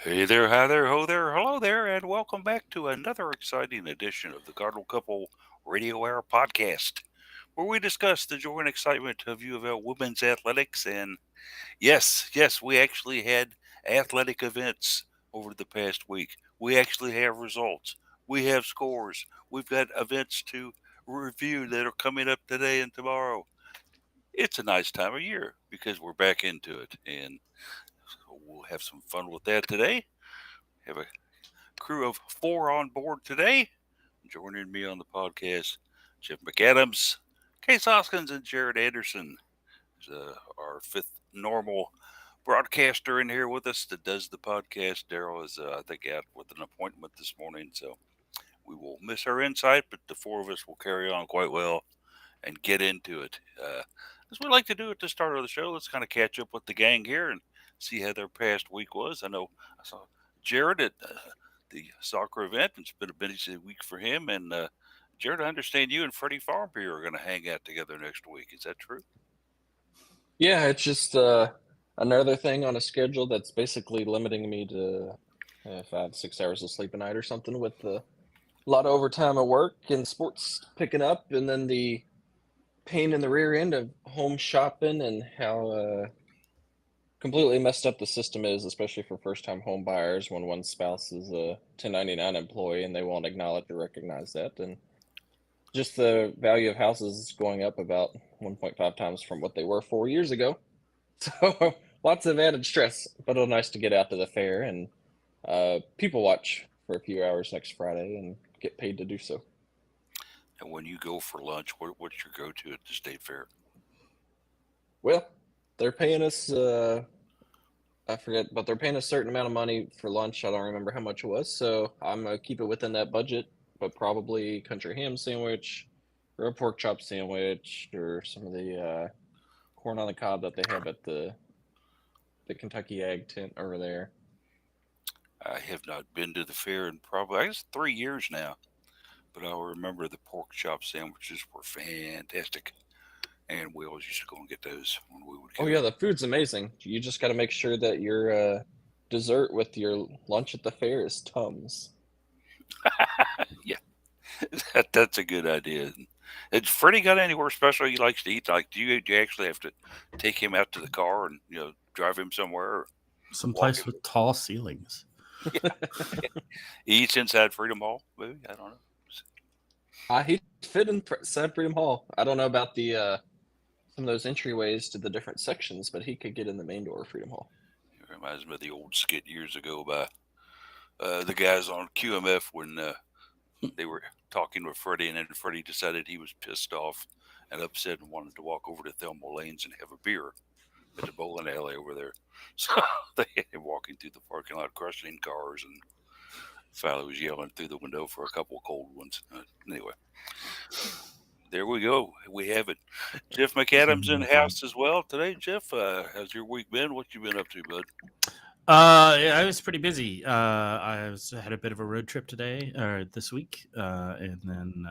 Hey there, hi there, ho there, hello there, and welcome back to another exciting edition of the Cardinal Couple Radio Hour podcast, where we discuss the joy and excitement of UofL women's athletics. And yes, we actually had athletic events over the past week. We actually have results. We have scores. We've got events to review that are coming up today and tomorrow. It's a nice time of year because we're back into it, and so we'll have some fun with that today. Have a crew of four on board today. Joining me on the podcast, Jeff McAdams, Case Hoskins, and Jared Anderson. Our fifth normal broadcaster in here with us that does the podcast. Daryl is, I think, out with an appointment this morning, so we will miss her insight, but the four of us will carry on quite well and get into it. As we like to do at the start of the show, let's kind of catch up with the gang here and see how their past week was. I know I saw Jared at the soccer event. It's been a busy week for him. And Jared, I understand you and Freddie Farmby are going to hang out together next week. Is that true? Yeah, it's just another thing on a schedule that's basically limiting me to 5, 6 hours of sleep a night or something with a lot of overtime at work and sports picking up, and then the pain in the rear end of home shopping and how completely messed up the system is, especially for first-time home buyers when one spouse is a 1099 employee and they won't acknowledge or recognize that. And just the value of houses going up about 1.5 times from what they were 4 years ago. So lots of added stress, but it's nice to get out to the fair and people watch for a few hours next Friday and get paid to do so. And when you go for lunch, what's your go to at the state fair? Well, they're paying us, I forget, but they're paying a certain amount of money for lunch. I don't remember how much it was, so I'm going to keep it within that budget, but probably country ham sandwich or a pork chop sandwich or some of the corn on the cob that they have at the Kentucky Ag tent over there. I have not been to the fair in probably, I guess, 3 years now, but I remember the pork chop sandwiches were fantastic. And we always used to go and get those when we would Oh go. yeah, the food's amazing. You just got to make sure that your dessert with your lunch at the fair is Tums. Yeah, that's a good idea. Has Freddie got anywhere special he likes to eat? Like, do you actually have to take him out to the car and drive him somewhere or walk Someplace him? with tall ceilings. Yeah, he eats inside Freedom Hall. Maybe I don't know. He'd fit inside Freedom Hall. I don't know about the some of those entryways to the different sections, but he could get in the main door of Freedom Hall. It reminds me of the old skit years ago by the guys on QMF when they were talking with Freddie, and then Freddie decided he was pissed off and upset and wanted to walk over to Thelma Lane's and have a beer at the bowling alley over there. So they had him walking through the parking lot, crushing cars, and Fowler was yelling through the window for a couple of cold ones. Anyway, there we go. We have it. Jeff McAdams in the house as well today. Jeff, how's your week been? What you been up to, bud? Yeah, I was pretty busy. Had a bit of a road trip today or this week, and then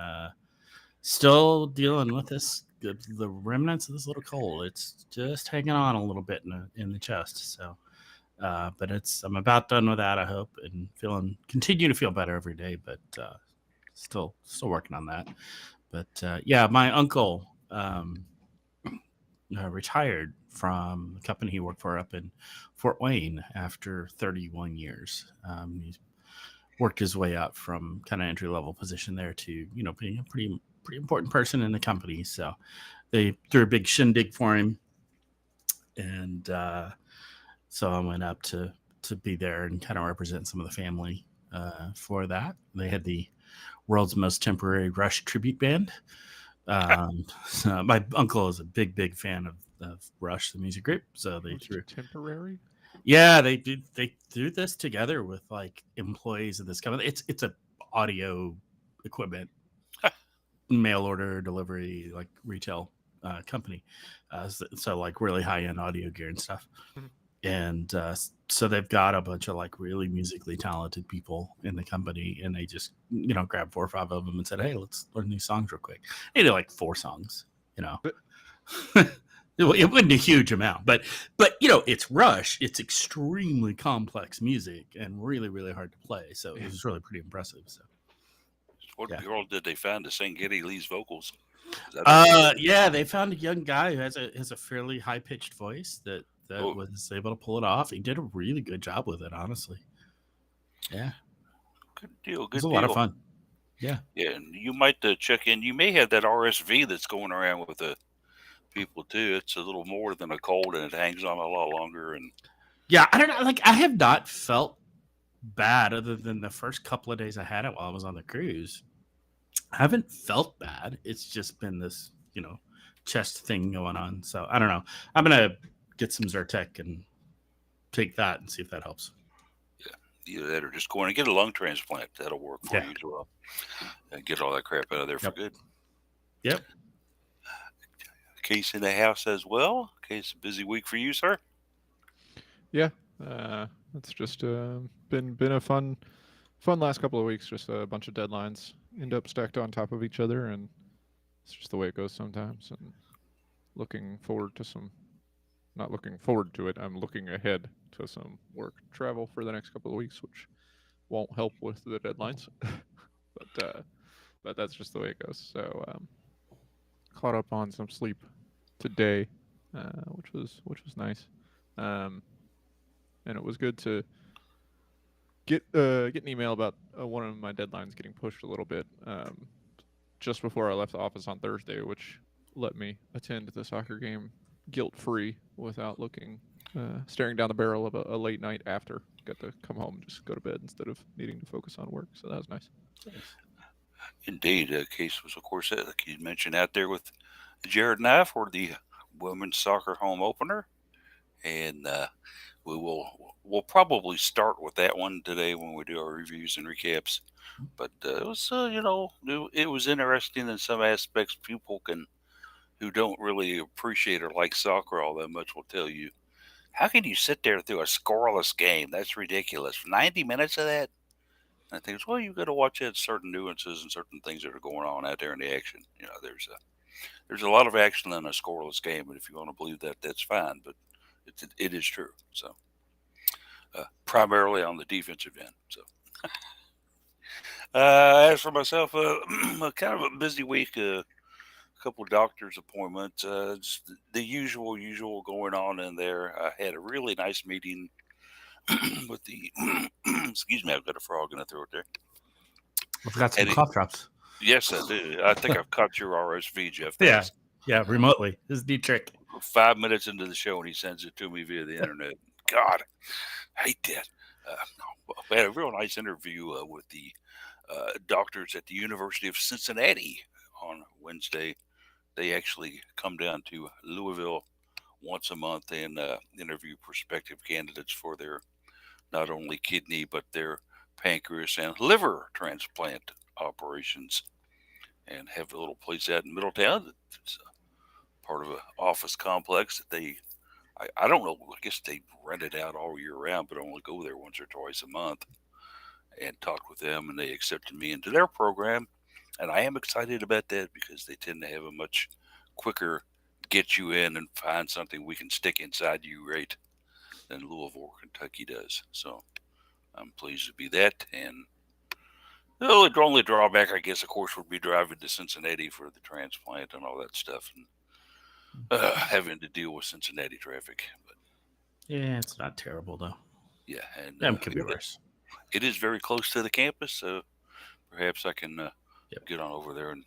still dealing with the remnants of this little cold. It's just hanging on a little bit in the chest. So, but I'm about done with that. I hope, and continue to feel better every day. But still working on that. But yeah, my uncle retired from the company he worked for up in Fort Wayne after 31 years. He's worked his way up from kind of entry level position there to being a pretty important person in the company. So they threw a big shindig for him, and so I went up to be there and kind of represent some of the family for that. They had the world's most temporary Rush tribute band. So my uncle is a big fan of Rush, the music group. So they threw temporary. Yeah, they threw this together with like employees of this company. It's a audio equipment mail order delivery like retail company. So like really high end audio gear and stuff. Mhm. And so they've got a bunch of like really musically talented people in the company, and they just grabbed 4 or 5 of them and said, "Hey, let's learn these songs real quick." They did like 4 songs, But It wasn't a huge amount, but it's Rush. It's extremely complex music and really, really hard to play. So it was really pretty impressive. So What girl did they find to sing Geddy Lee's vocals? yeah, they found a young guy who has a fairly high pitched voice that was able to pull it off. He did a really good job with it, honestly. Yeah, good deal. It was a lot of fun. Yeah, and you might check in. You may have that RSV that's going around with the people too. It's a little more than a cold, and it hangs on a lot longer. And yeah, I don't know. Like, I have not felt bad other than the first couple of days I had it while I was on the cruise. I haven't felt bad. It's just been this, chest thing going on. So I don't know. I'm gonna get some Zyrtec and take that and see if that helps. Yeah, either that or just going and get a lung transplant. That'll work for you as well. And get all that crap out of there for good. Yep. Case in the house as well. Case, a busy week for you, sir. Yeah, it's just been a fun last couple of weeks. Just a bunch of deadlines end up stacked on top of each other, and it's just the way it goes sometimes. And looking forward to some, not looking forward to it. I'm looking ahead to some work travel for the next couple of weeks, which won't help with the deadlines. but that's just the way it goes. So caught up on some sleep today, which was nice. And it was good to get an email about one of my deadlines getting pushed a little bit just before I left the office on Thursday, which let me attend the soccer game guilt-free without staring down the barrel of a late night after. Got to come home and just go to bed instead of needing to focus on work. So that was nice. Indeed. Case was, of course, like you mentioned, out there with Jared and I for the women's soccer home opener. And we'll probably start with that one today when we do our reviews and recaps. But it was, it was interesting in some aspects. People who don't really appreciate or like soccer all that much will tell you, how can you sit there through a scoreless game? That's ridiculous. 90 minutes of that? And I think, well, you've got to watch out certain nuances and certain things that are going on out there in the action. There's a lot of action in a scoreless game, and if you want to believe that, that's fine. But it is true. So primarily on the defensive end. So as for myself, kind of a busy week. Couple of doctor's appointments. Just the usual going on in there. I had a really nice meeting with the. Excuse me, I've got a frog in the throat there. I've got some cough drops. Yes, I do. I think I've caught your RSV, Jeff. Thanks. Yeah, remotely. This is the trick. 5 minutes into the show, and he sends it to me via the internet. God, I hate that. I had a real nice interview with the doctors at the University of Cincinnati on Wednesday. They actually come down to Louisville once a month and interview prospective candidates for their not only kidney but their pancreas and liver transplant operations, and have a little place out in Middletown. It's part of an office complex that I don't know. I guess they rent it out all year round, but only go there once or twice a month and talk with them, and they accepted me into their program. And I am excited about that because they tend to have a much quicker get you in and find something we can stick inside you rate than Louisville, Kentucky does. So I'm pleased to be that. And the only drawback, I guess, of course, would be driving to Cincinnati for the transplant and all that stuff, and having to deal with Cincinnati traffic. But yeah, it's not terrible though. Yeah, and that could be worse. It is very close to the campus, so perhaps I can get on over there and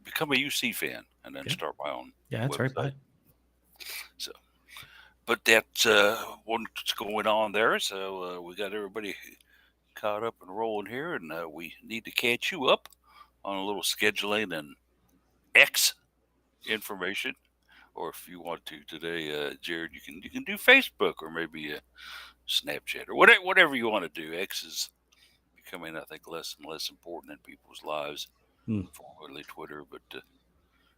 become a UC fan, and then start my own. Yeah, that's right by. So, but that's what's going on there. So we got everybody caught up and rolling here, and we need to catch you up on a little scheduling and X information. Or if you want to today, Jared, you can do Facebook or maybe Snapchat or whatever you want to do. X is becoming, I think, less and less important in people's lives. Formerly Twitter, but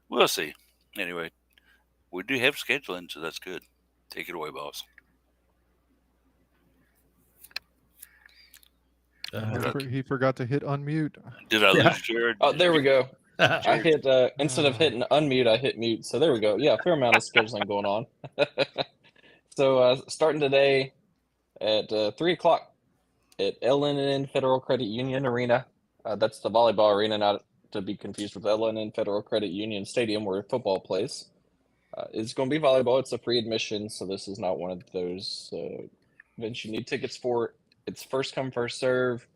we'll see. Anyway, we do have scheduling, so that's good. Take it away, boss. He forgot to hit unmute. Did I lose Jared? Oh, there we go. I hit instead of hitting unmute, I hit mute. So there we go. Yeah, fair amount of scheduling going on. So starting today at 3 o'clock at LNN Federal Credit Union Arena. That's the volleyball arena, not to be confused with LNN Federal Credit Union Stadium where football plays. It's going to be volleyball. It's a free admission, so this is not one of those events you need tickets for. It's first come, first serve.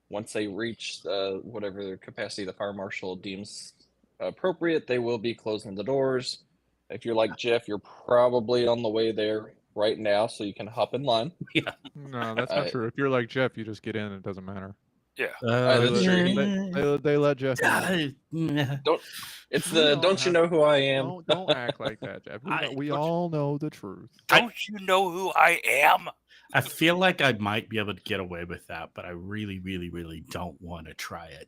Once they reach whatever capacity the fire marshal deems appropriate, they will be closing the doors. If you're like Jeff, you're probably on the way there right now, so you can hop in line. Yeah. No, that's not true. If you're like Jeff, you just get in. It doesn't matter. Yeah. That's true. They let Jeff in. Don't. It's the don't you know who I am? Don't act like that, Jeff. We all know the truth. Don't you know who I am? I feel like I might be able to get away with that, but I really, really, really don't want to try it.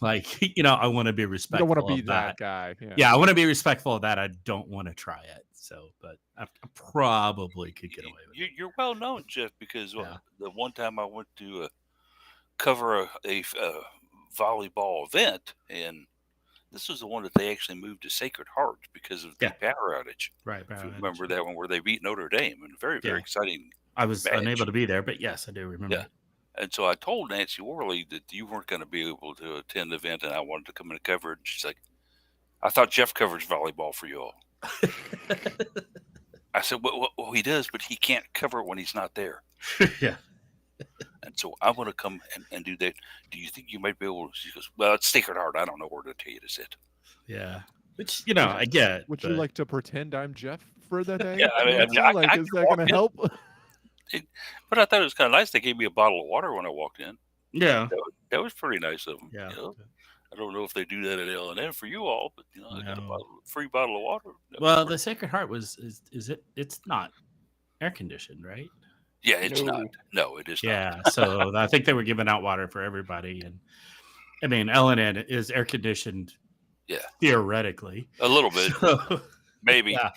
Like, I want to be You respectful don't want to be of that that. guy. Yeah, I want to be respectful of that. I don't want to try it. So, but I probably could get away with it. You're well known, Jeff, because Yeah. the one time I went to cover a volleyball event, and this was the one that they actually moved to Sacred Heart because of the power outage. Right. If you remember that one where they beat Notre Dame, and very, very exciting. I was match. unable to be there, but yes, I do remember. Yeah. And so I told Nancy Worley that you weren't going to be able to attend the event, and I wanted to come in and cover it. And she's like, I thought Jeff covers volleyball for you all. I said, well, he does, but he can't cover it when he's not there. Yeah. And so I'm going to come and do that. Do you think you might be able to? She goes, well, it's Sacred Heart. I don't know where to tell you to sit. Yeah. Which, I get. Would you like to pretend I'm Jeff for the day? Yeah, I mean, is that going to help? But I thought it was kind of nice. They gave me a bottle of water when I walked in. Yeah. That was pretty nice of them. Yeah. I don't know if they do that at L&N for you all, but I got a free bottle of water. Well, the Sacred Heart is it? It's not air conditioned, right? Yeah, it's not. No, it is not. Yeah, so I think they were giving out water for everybody, and I mean, L&N is air conditioned. Yeah, theoretically, a little bit, so, maybe. Yeah.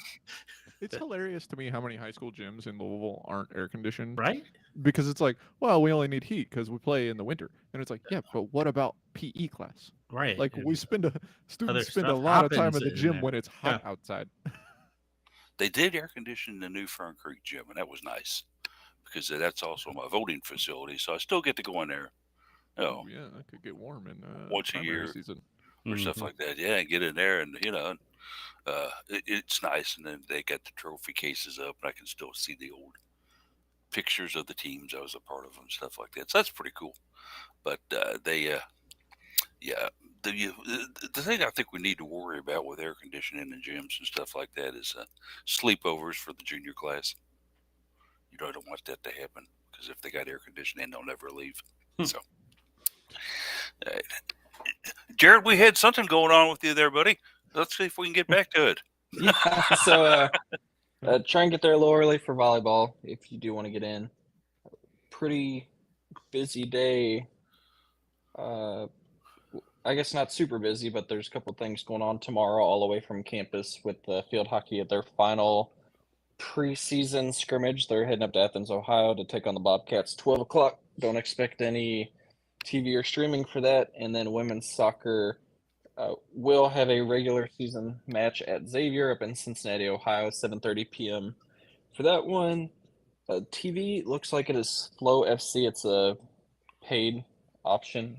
It's hilarious to me how many high school gyms in Louisville aren't air conditioned, right? Because it's like, well, we only need heat because we play in the winter, and it's like, yeah, but what about PE class? Right. Like students spend a lot of time at the gym when it's hot outside. They did air condition the new Fern Creek gym, and that was nice because that's also my voting facility, so I still get to go in there. Oh yeah, that could get warm in once a year season or stuff like that. Yeah, and get in there, and it's nice. And then they got the trophy cases up, and I can still see the old pictures of the teams I was a part of and stuff like that. So that's pretty cool. But the thing I think we need to worry about with air conditioning in gyms and stuff like that is sleepovers for the junior class. You don't want that to happen because if they got air conditioning, they'll never leave. So, Jared, we had something going on with you there, buddy. Let's see if we can get back to it. Yeah, so try and get there a little early for volleyball if you do want to get in. Pretty busy day. I guess not super busy, but there's a couple things going on tomorrow all the way from campus with field hockey at their final preseason scrimmage. They're heading up to Athens, Ohio to take on the Bobcats 12 o'clock. Don't expect any TV or streaming for that. And then women's soccer will have a regular season match at Xavier up in Cincinnati, Ohio, 7:30 p.m. For that one, TV looks like it is Flow FC. It's a paid option.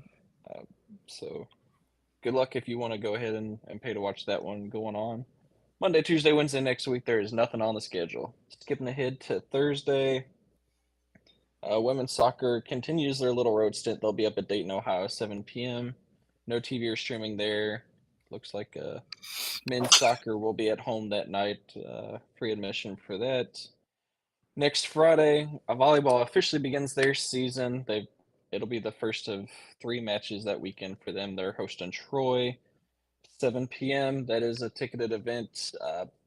So good luck if you want to go ahead and pay to watch that one going on. Monday, Tuesday, Wednesday next week, there is nothing on the schedule. Skipping ahead to Thursday, women's soccer continues their little road stint. They'll be up at Dayton, Ohio, 7 p.m. No TV or streaming there. Looks like men's soccer will be at home that night. Free admission for that. Next Friday, volleyball officially begins their season. It'll be the first of 3 matches that weekend for them. They're hosting Troy, 7 p.m. That is a ticketed event.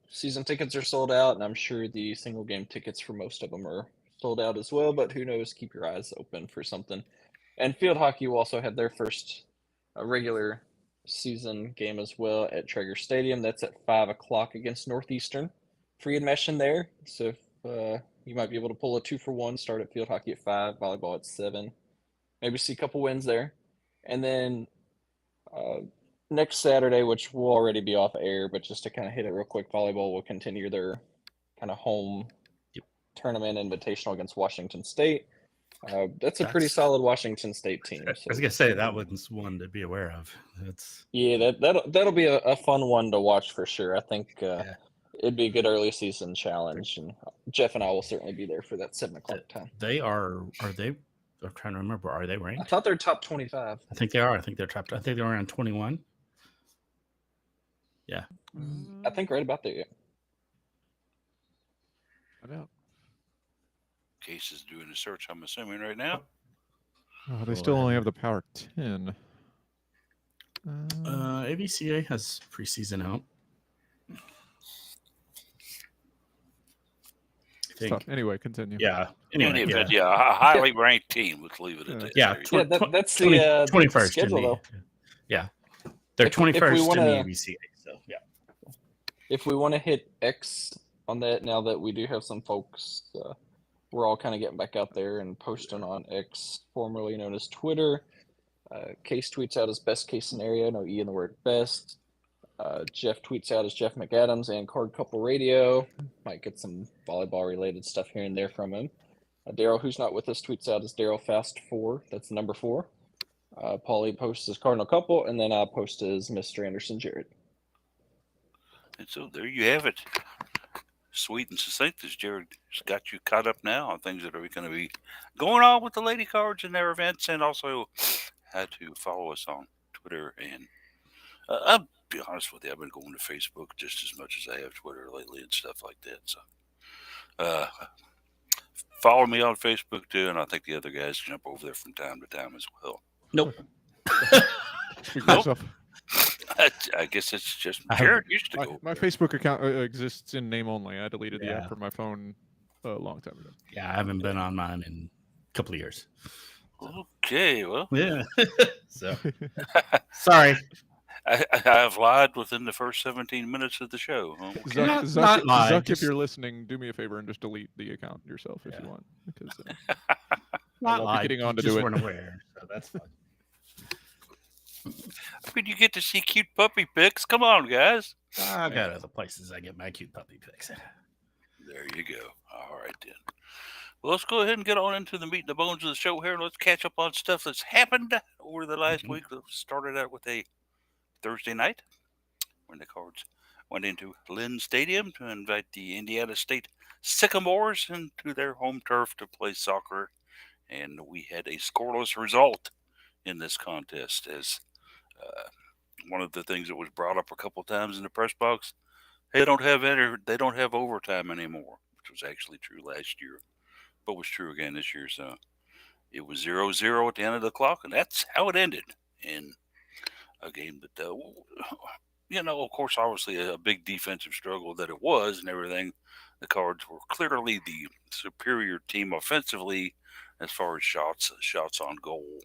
Season tickets are sold out, and I'm sure the single game tickets for most of them are sold out as well, but who knows? Keep your eyes open for something. And field hockey will also have their first regular season game as well at Traeger Stadium. That's at 5 o'clock against Northeastern. Free admission there, so if you might be able to pull a 2-for-1, start at field hockey at 5, volleyball at 7. Maybe see a couple wins there. And then next Saturday, which will already be off air, but just to kind of hit it real quick, volleyball will continue their kind of home tournament invitational against Washington State. That's a pretty solid Washington State team. I So was gonna say that one's one to be aware of. That's that'll be a fun one to watch for sure. I think it'd be a good early season challenge, and Jeff and I will certainly be there for that 7:00 time. They are they? I'm trying to remember. Are they I ranked? thought they're top 25. I think they are. I think they're top. I think they're around 21. Yeah. I think right about there. About. Case is doing a search, I'm assuming, right now. Oh, they still only have the Power 10. ABCA has preseason out. Anyway, continue. Yeah. Anyway, a highly ranked team. Let's leave it at that. Yeah. That's the 21st schedule, though. Yeah. They're 21st in the ABCA. So yeah. If we want to hit X on that, now that we do have some folks, we're all kind of getting back out there and posting on X, formerly known as Twitter. Case tweets out his best case scenario, no E in the word best. Jeff tweets out as Jeff McAdams and Card Couple Radio. Might get some volleyball related stuff here and there from him. Daryl, who's not with us, tweets out as Daryl Fast 4. That's the number 4. Paulie posts as Cardinal Couple, and then I post as Mr. Anderson Jared. And so there you have it. Sweet and succinct as Jared has got you caught up now on things that are going to be going on with the lady cards and their events, and also how to follow us on Twitter. And I'll be honest with you, I've been going to Facebook just as much as I have Twitter lately and stuff like that. So follow me on Facebook too, and I think the other guys jump over there from time to time as well. Nope. Nope. I guess it's just Jared used to go. My Facebook account exists in name only. I deleted the app from my phone a long time ago. Yeah, I haven't been on mine in a couple of years. Okay, well. Yeah. So, sorry. I have lied within the first 17 minutes of the show. Okay. Zuck, if you're listening, do me a favor and just delete the account yourself if you want. Because not lied. Getting on to just do it. Weren't aware, so that's fine. I mean, you get to see cute puppy pics. Come on, guys. I got other places I get my cute puppy pics. There you go. All right, then. Well, let's go ahead and get on into the meat and the bones of the show here. Let's catch up on stuff that's happened over the last week. Let's started out with a Thursday night when the Cards went into Lynn Stadium to invite the Indiana State Sycamores into their home turf to play soccer. And we had a scoreless result in this contest, as one of the things that was brought up a couple times in the press box, hey, they don't have overtime anymore, which was actually true last year, but was true again this year. So it was 0-0 at the end of the clock, and that's how it ended in a game that, of course, obviously a big defensive struggle that it was and everything. The Cards were clearly the superior team offensively as far as shots on goal.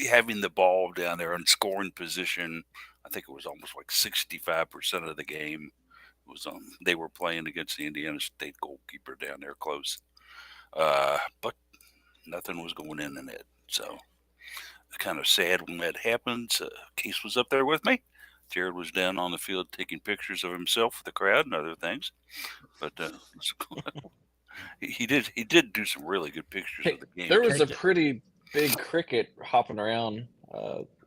Having the ball down there in scoring position, I think it was almost like 65% of the game was they were playing against the Indiana State goalkeeper down there close. But nothing was going in the net. So kind of sad when that happens. Case was up there with me. Jared was down on the field taking pictures of himself with the crowd and other things. But he did do some really good pictures of the game. There was a pretty big cricket hopping around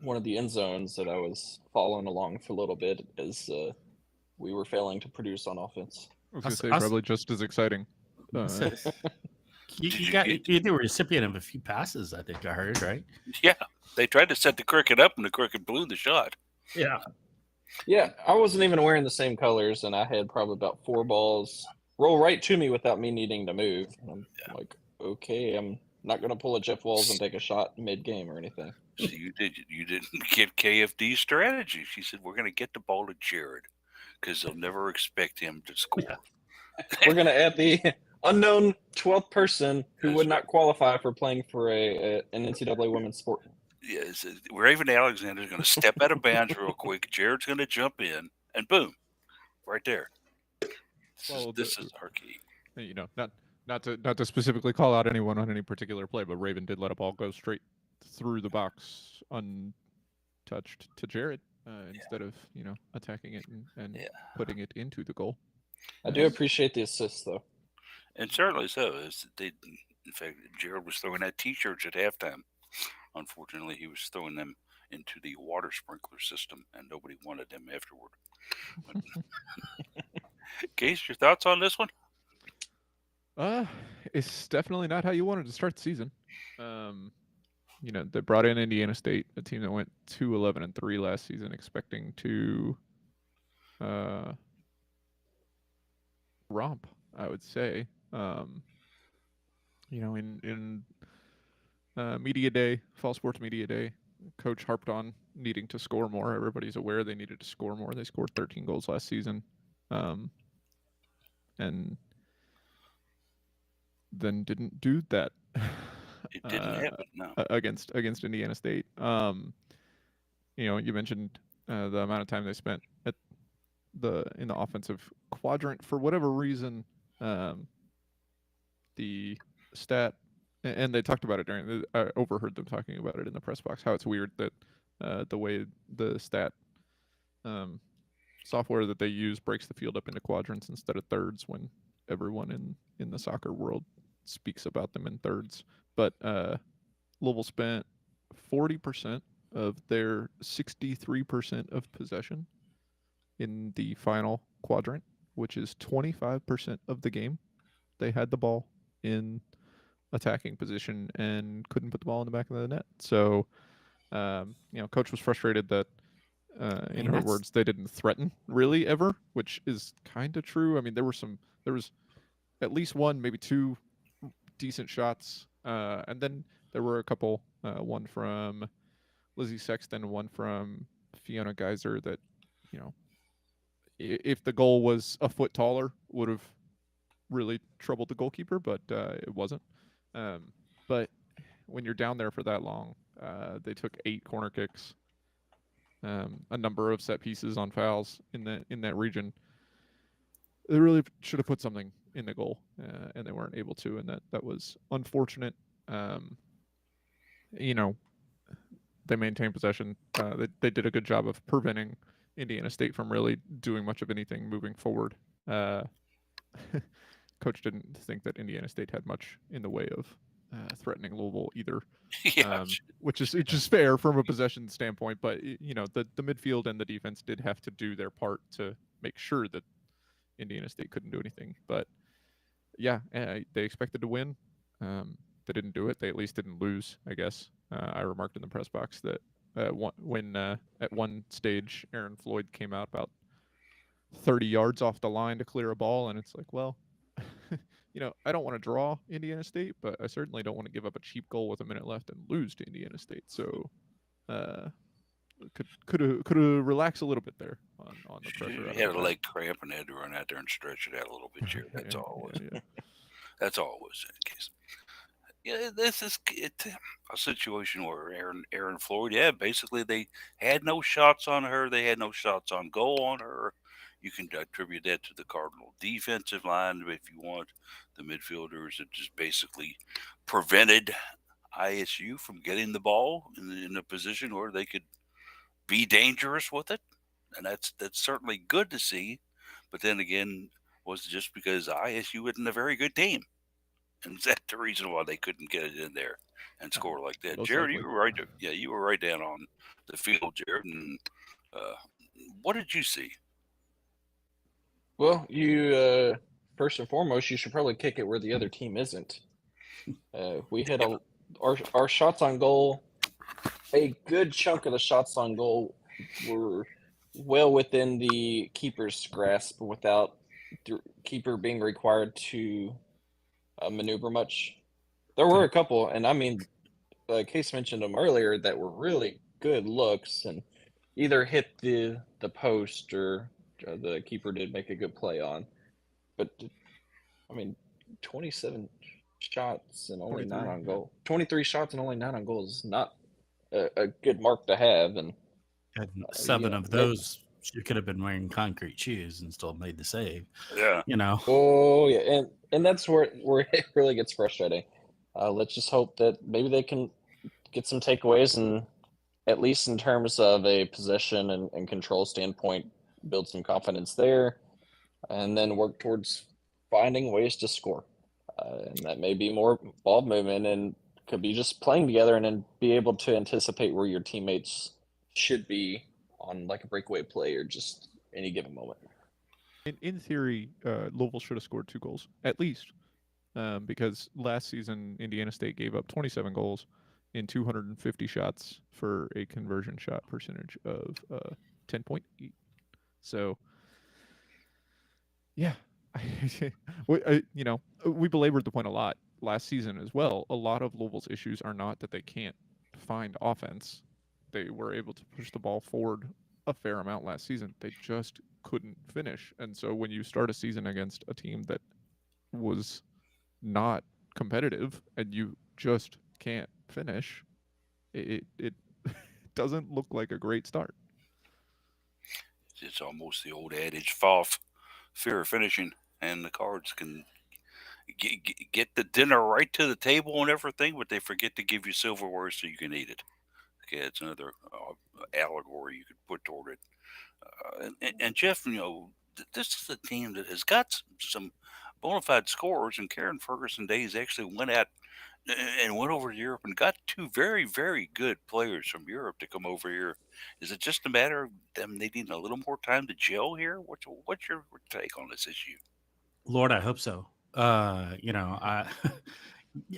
one of the end zones that I was following along for a little bit as we were failing to produce on offense. I was going to say probably just as exciting. You're the recipient of a few passes, I think I heard, right? Yeah, they tried to set the cricket up and the cricket blew the shot. Yeah. Yeah, I wasn't even wearing the same colors, and I had probably about 4 balls roll right to me without me needing to move. I'm like, okay, I'm not going to pull a Jeff Walls and take a shot mid-game or anything. So you didn't get KFD's strategy. She said, we're going to get the ball to Jared because they'll never expect him to score. Yeah. We're going to add the unknown 12th person who would not qualify for playing for an NCAA women's sport. Yes, Raven Alexander's going to step out of bounds real quick. Jared's going to jump in, and boom, right there. This is our key. Not to specifically call out anyone on any particular play, but Raven did let a ball go straight through the box untouched to Jared. instead of attacking it and Yeah. putting it into the goal. I do appreciate the assist, though. And certainly so. In fact, Jared was throwing out T-shirts at halftime. Unfortunately, he was throwing them into the water sprinkler system, and nobody wanted them afterward. Case, your thoughts on this one? It's definitely not how you wanted to start the season. They brought in Indiana State, a team that went 2-11-3 last season, expecting to romp, I would say. In media day, fall sports media day, coach harped on needing to score more. Everybody's aware they needed to score more. They scored 13 goals last season, and then didn't do that. It didn't happen. No. Against Indiana State. You mentioned the amount of time they spent in the offensive quadrant. For whatever reason, the stat, and they talked about it I overheard them talking about it in the press box, how it's weird that the way the stat software that they use breaks the field up into quadrants instead of thirds when everyone in the soccer world speaks about them in thirds. But Louisville spent 40% of their 63% of possession in the final quadrant, which is 25% of the game. They had the ball in attacking position and couldn't put the ball in the back of the net. So, coach was frustrated that, in her words, they didn't threaten really ever, which is kind of true. I mean, there was at least one, maybe two decent shots, and then there were a couple, one from Lizzie Sexton, one from Fiona Geyser that, if the goal was a foot taller, would have really troubled the goalkeeper, but it wasn't. But when you're down there for that long, they took 8 corner kicks, a number of set pieces on fouls in that region. They really should have put something in the goal, and they weren't able to, and that was unfortunate. They maintained possession. They did a good job of preventing Indiana State from really doing much of anything moving forward. Coach didn't think that Indiana State had much in the way of threatening Louisville either, Yeah. which is fair from a possession standpoint. But the midfield and the defense did have to do their part to make sure that Indiana State couldn't do anything. But yeah, they expected to win. They didn't do it. They at least didn't lose, I guess. I remarked in the press box that when at one stage Aaron Floyd came out about 30 yards off the line to clear a ball, and it's like, well, I don't want to draw Indiana State, but I certainly don't want to give up a cheap goal with a minute left and lose to Indiana State. So could have relaxed a little bit there on the pressure. He had a leg cramp and had to run out there and stretch it out a little bit, Jared. That's all it was. Yeah. That's all it was in case. Yeah, this is a situation where Aaron Floyd, basically they had no shots on her. They had no shots on goal on her. You can attribute that to the Cardinal defensive line if you want. The midfielders that just basically prevented ISU from getting the ball in a position where they could be dangerous with it. And that's certainly good to see. But then again, was it just because ISU isn't a very good team? And is that the reason why they couldn't get it in there and score like that? Most Jared, likely. you were right. You were right down on the field, Jared. And what did you see? Well, you first and foremost, you should probably kick it where the other team isn't. We hit our shots on goal. A good chunk of the shots on goal were well within the keeper's grasp without the keeper being required to maneuver much. There were a couple, and I mean, Case mentioned them earlier, that were really good looks and either hit the post or the keeper did make a good play on. But I mean, 27 shots and only 9 on goal. 23 shots and only 9 on goal is not a good mark to have. And 7 of those, you could have been wearing concrete shoes and still made the save. Yeah. Oh yeah, and that's where it really gets frustrating. Let's just hope that maybe they can get some takeaways and at least in terms of a possession and control standpoint, build some confidence there, and then work towards finding ways to score. And that may be more ball movement and could be just playing together and then be able to anticipate where your teammates should be on like a breakaway play or just any given moment. In theory, Louisville should have scored 2 goals at least, because last season Indiana State gave up 27 goals in 250 shots for a conversion shot percentage of 10.8. So, yeah, we belabored the point a lot last season as well. A lot of Louisville's issues are not that they can't find offense. They were able to push the ball forward a fair amount last season. They just couldn't finish. And so when you start a season against a team that was not competitive and you just can't finish, it doesn't look like a great start. It's almost the old adage, FOF, fear of finishing, and the Cards can get the dinner right to the table and everything, but they forget to give you silverware so you can eat it. Okay, it's another allegory you could put toward it. And Jeff, this is a team that has got some bona fide scorers, and Karen Ferguson Days actually went out and went over to Europe and got 2 very, very good players from Europe to come over here. Is it just a matter of them needing a little more time to gel here? What's your take on this issue? Lord, I hope so. I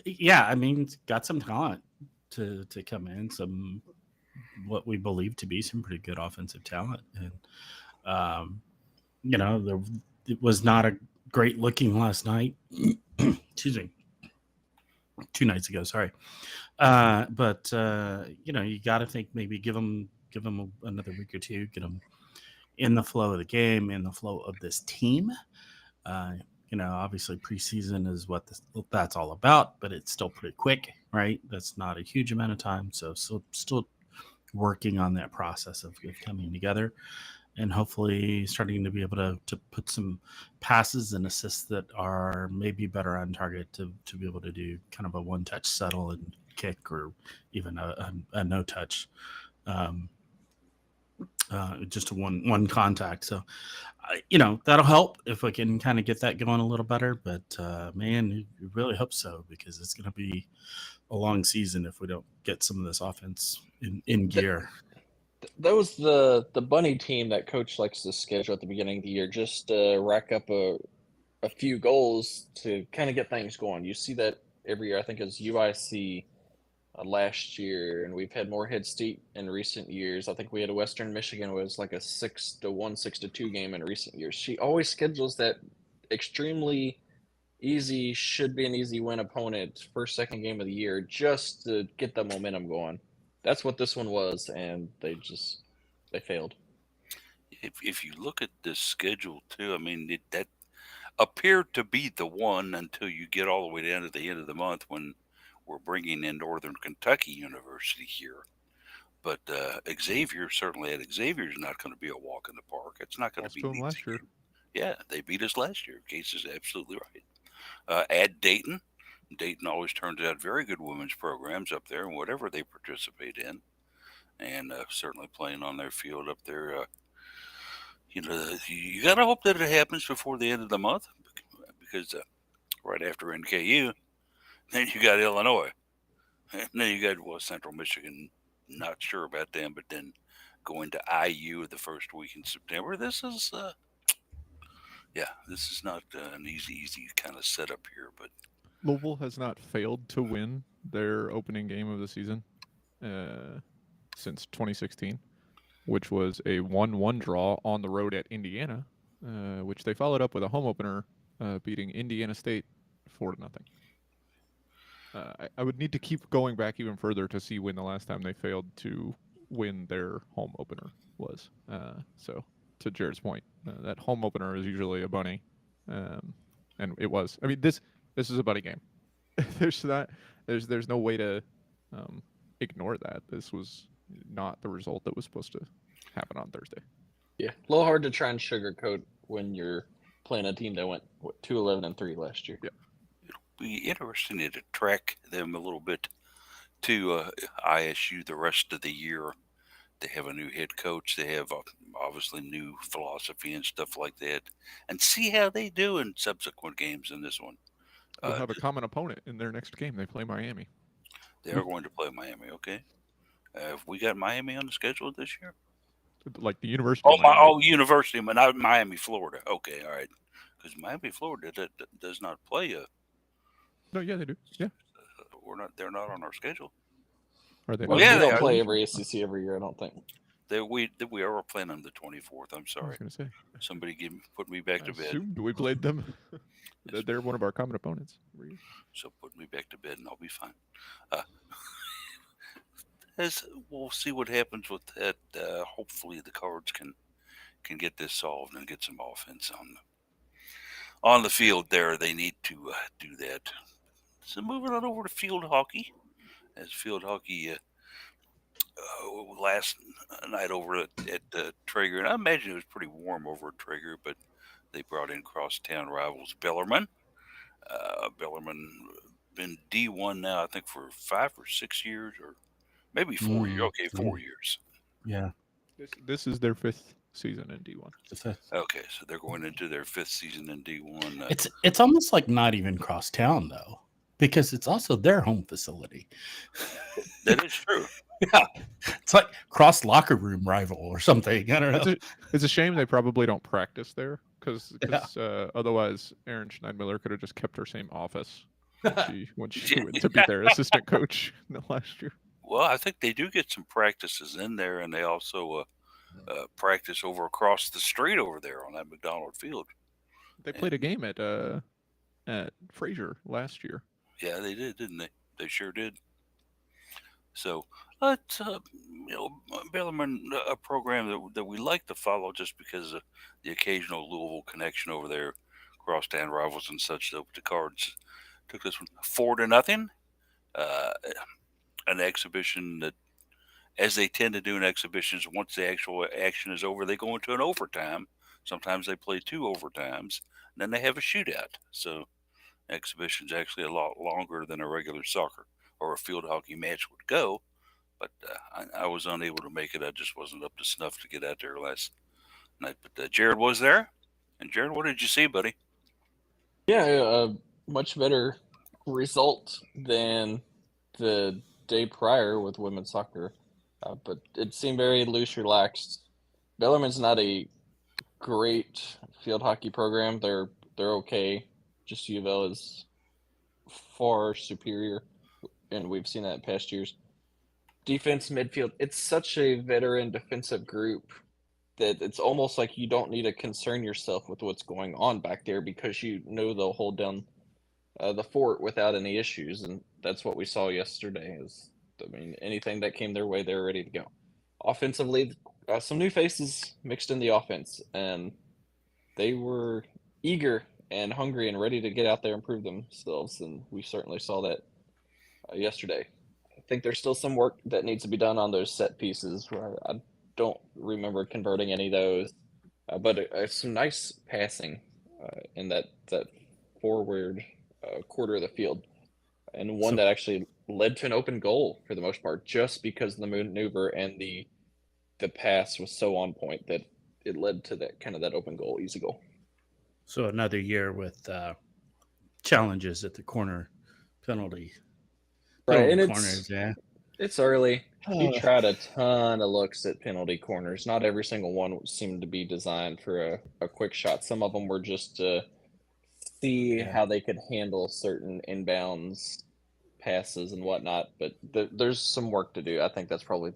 yeah, I mean, it's got some talent to come in, some what we believe to be some pretty good offensive talent, and um, there it was not a great looking last night. Excuse me, 2 nights ago. Sorry, but you got to think maybe give them another week or two, get them in the flow of the game, in the flow of this team. Uh, obviously preseason is what that's all about, but it's still pretty quick, right? That's not a huge amount of time, so still working on that process of coming together and hopefully starting to be able to put some passes and assists that are maybe better on target to be able to do kind of a one-touch settle and kick or even a no-touch, um, just a one contact. So that'll help if we can kind of get that going a little better. But man, you really hope so, because it's going to be a long season if we don't get some of this offense in gear. That was the bunny team that coach likes to schedule at the beginning of the year, just to rack up a few goals to kind of get things going. You see that every year. I think it's UIC last year, and we've had more Head State in recent years. I think we had a Western Michigan was like a 6-1, 6-2 game in recent years. She always schedules that extremely easy, should be an easy win opponent first, second game of the year just to get the momentum going. That's what this one was, and they failed. If you look at this schedule too, I mean that appeared to be the one until you get all the way down to the end of the month when we're bringing in Northern Kentucky University here. But Xavier, certainly at Xavier's not going to be a walk in the park. It's not going to Lost be to an them easy last year. game. Yeah, they beat us last year. Case is absolutely right. Add Dayton. Dayton always turns out very good women's programs up there, and whatever they participate in, and certainly playing on their field up there. You got to hope that it happens before the end of the month, because right after NKU, then you got Illinois, and then you got Central Michigan. Not sure about them, but then going to IU the first week in September. This is not an easy kind of setup here, but Louisville has not failed to win their opening game of the season since 2016, which was a 1-1 draw on the road at Indiana, which they followed up with a home opener beating Indiana State 4-0. I would need to keep going back even further to see when the last time they failed to win their home opener was. So, to Jared's point, that home opener is usually a bunny, and it was. I mean, this is a bunny game. There's no way to ignore that. This was not the result that was supposed to happen on Thursday. Yeah, a little hard to try and sugarcoat when you're playing a team that went 2-11-3 last year. Yeah. it'll be interesting to track them a little bit to ISU the rest of the year. They have a new head coach. They have obviously new philosophy and stuff like that, and see how they do in subsequent games in this one. They'll Uh, have a common opponent in their next game. They play Miami. they are going to play Miami. Okay, have we got Miami on the schedule this year? Like the University of Miami. University, but not Miami, Florida. Okay, all right, because Miami, Florida does not play. No, yeah, they do. Yeah. We're not. They're not on our schedule. Are they Well, not? Yeah, we they don't are. play every ACC every year, I don't think. We are playing them the 24th. I'm I was sorry. going to say. Somebody put me back I to bed. assumed we played them. They're one of our common opponents. So put me back to bed and I'll be fine. Uh, as we'll see what happens with that. Hopefully the Cards can get this solved and get some offense on the field. There, they need to do that. So moving on over to field hockey. As field hockey last night over at Traeger, and I imagine it was pretty warm over at Traeger, but they brought in crosstown rivals Bellarmine. Bellarmine been D1 now, I think, for 5 or 6 years, or maybe 4 years. Okay, 4 years. Yeah. This is their 5th season in D1. The fifth. Okay, so they're going into their 5th season in D1. It's almost like not even cross town though, because it's also their home facility. That is true. Yeah, it's like cross locker room rival or something. I don't know. It's a shame they probably don't practice there because otherwise Aaron Schneidmiller could have just kept her same office when she went to be their assistant coach last year. Well, I think they do get some practices in there, and they also practice over across the street over there on that McDonald Field. They played a game at Fraser last year. Yeah, they did, didn't they? They sure did. So, it's Bellarmine, a program that we like to follow just because of the occasional Louisville connection over there, crosstown rivals and such. Though the Cards took this one 4-0. An exhibition that, as they tend to do in exhibitions, once the actual action is over, they go into an overtime. Sometimes they play 2 overtimes, and then they have a shootout. So, exhibition's actually a lot longer than a regular soccer or a field hockey match would go. But I was unable to make it. I just wasn't up to snuff to get out there last night. But Jared was there. And Jared, what did you see, buddy? Yeah, a much better result than the day prior with women's soccer. But it seemed very loose, relaxed. Bellarmine's not a great field hockey program. They're okay. Just UofL is far superior, and we've seen that in past years. Defense, midfield, it's such a veteran defensive group that it's almost like you don't need to concern yourself with what's going on back there because you know they'll hold down the fort without any issues, and that's what we saw yesterday. Anything that came their way, they're ready to go. Offensively, some new faces mixed in the offense, and they were eager and hungry and ready to get out there and prove themselves, and we certainly saw that yesterday. I think there's still some work that needs to be done on those set pieces where I don't remember converting any of those, but some nice passing in that forward quarter of the field, and one that actually led to an open goal for the most part, just because the maneuver and the pass was so on point that it led to that open goal, easy goal. So another year with challenges at the corner penalty. Right, and corners, it's early. He tried a ton of looks at penalty corners. Not every single one seemed to be designed for a quick shot. Some of them were just to see how they could handle certain inbounds passes and whatnot. But there's some work to do. I think that's probably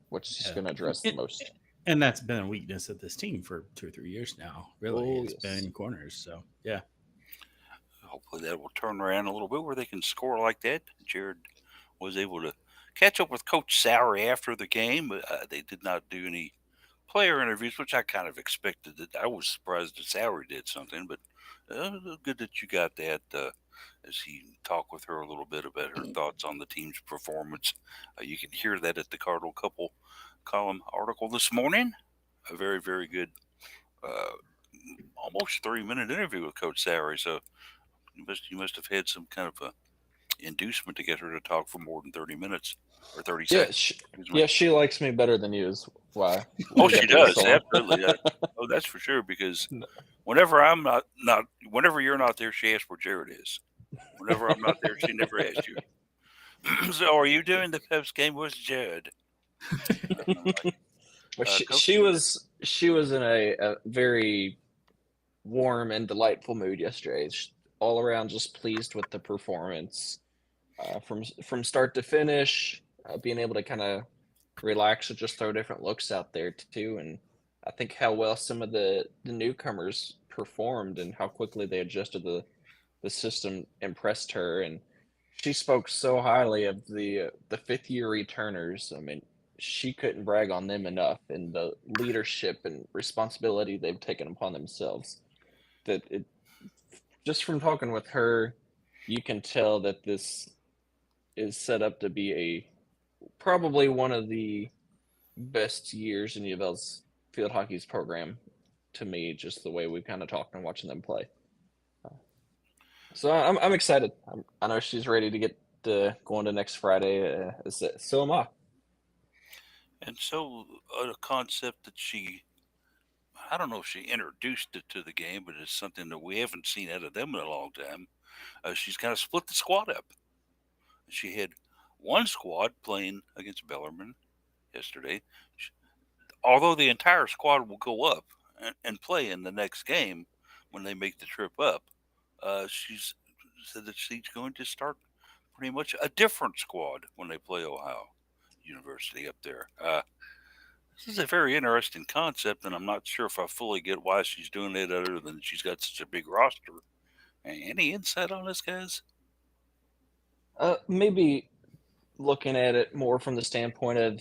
what she's going to address the most. And that's been a weakness of this team for 2 or 3 years now. Really, it's been corners. So yeah. Hopefully that will turn around a little bit where they can score like that. Jared was able to catch up with Coach Sauer after the game, but they did not do any player interviews, which I kind of expected. That I was surprised that Sauer did something, but good that you got that. As he talked with her a little bit about her thoughts on the team's performance. You can hear that at the Cardinal Couple column article this morning. A very, very good, almost 3-minute interview with Coach Sauer. So you must have had some kind of inducement to get her to talk for more than 30 minutes or 30 Yeah, seconds. Excuse me. yeah, she likes me better than you is why Oh, we she got to go does so long. absolutely. Oh, that's for sure. Because whenever I'm not, whenever you're not there, she asks where Jared is. Whenever I'm not there, she never asks you. So, are you doing the Peps game? Where's Jared? But Coach. she was in a very warm and delightful mood yesterday. All around, just pleased with the performance from start to finish. Being able to kind of relax and just throw different looks out there too, and I think how well some of the newcomers performed and how quickly they adjusted the system impressed her, and she spoke so highly of the fifth year returners. I mean, she couldn't brag on them enough and the leadership and responsibility they've taken upon themselves. That it just from talking with her, you can tell that this is set up to be a probably one of the best years in UofL's field hockey's program to me. Just the way we've kind of talked and watching them play. So I'm excited. I know she's ready to get going to next Friday. So am I. And so, a concept that I don't know if she introduced it to the game, but it's something that we haven't seen out of them in a long time. She's kind of split the squad up. She had one squad playing against Bellarmine yesterday. Although the entire squad will go up and play in the next game when they make the trip up, she's said that she's going to start pretty much a different squad when they play Ohio University up there. This is a very interesting concept, and I'm not sure if I fully get why she's doing it other than she's got such a big roster. Any insight on this, guys? Maybe looking at it more from the standpoint of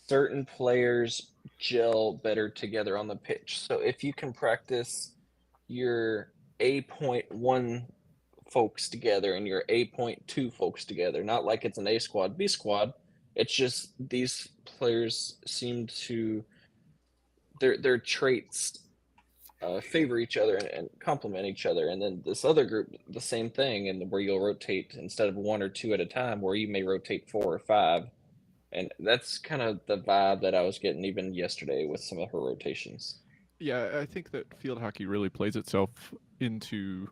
certain players gel better together on the pitch. So if you can practice your A.1 folks together and your A.2 folks together, not like it's an A squad, B squad. It's just these players seem to their traits favor each other and complement each other. And then this other group, the same thing, and where you'll rotate instead of one or two at a time, where you may rotate four or five. And that's kind of the vibe that I was getting even yesterday with some of her rotations. Yeah, I think that field hockey really plays itself into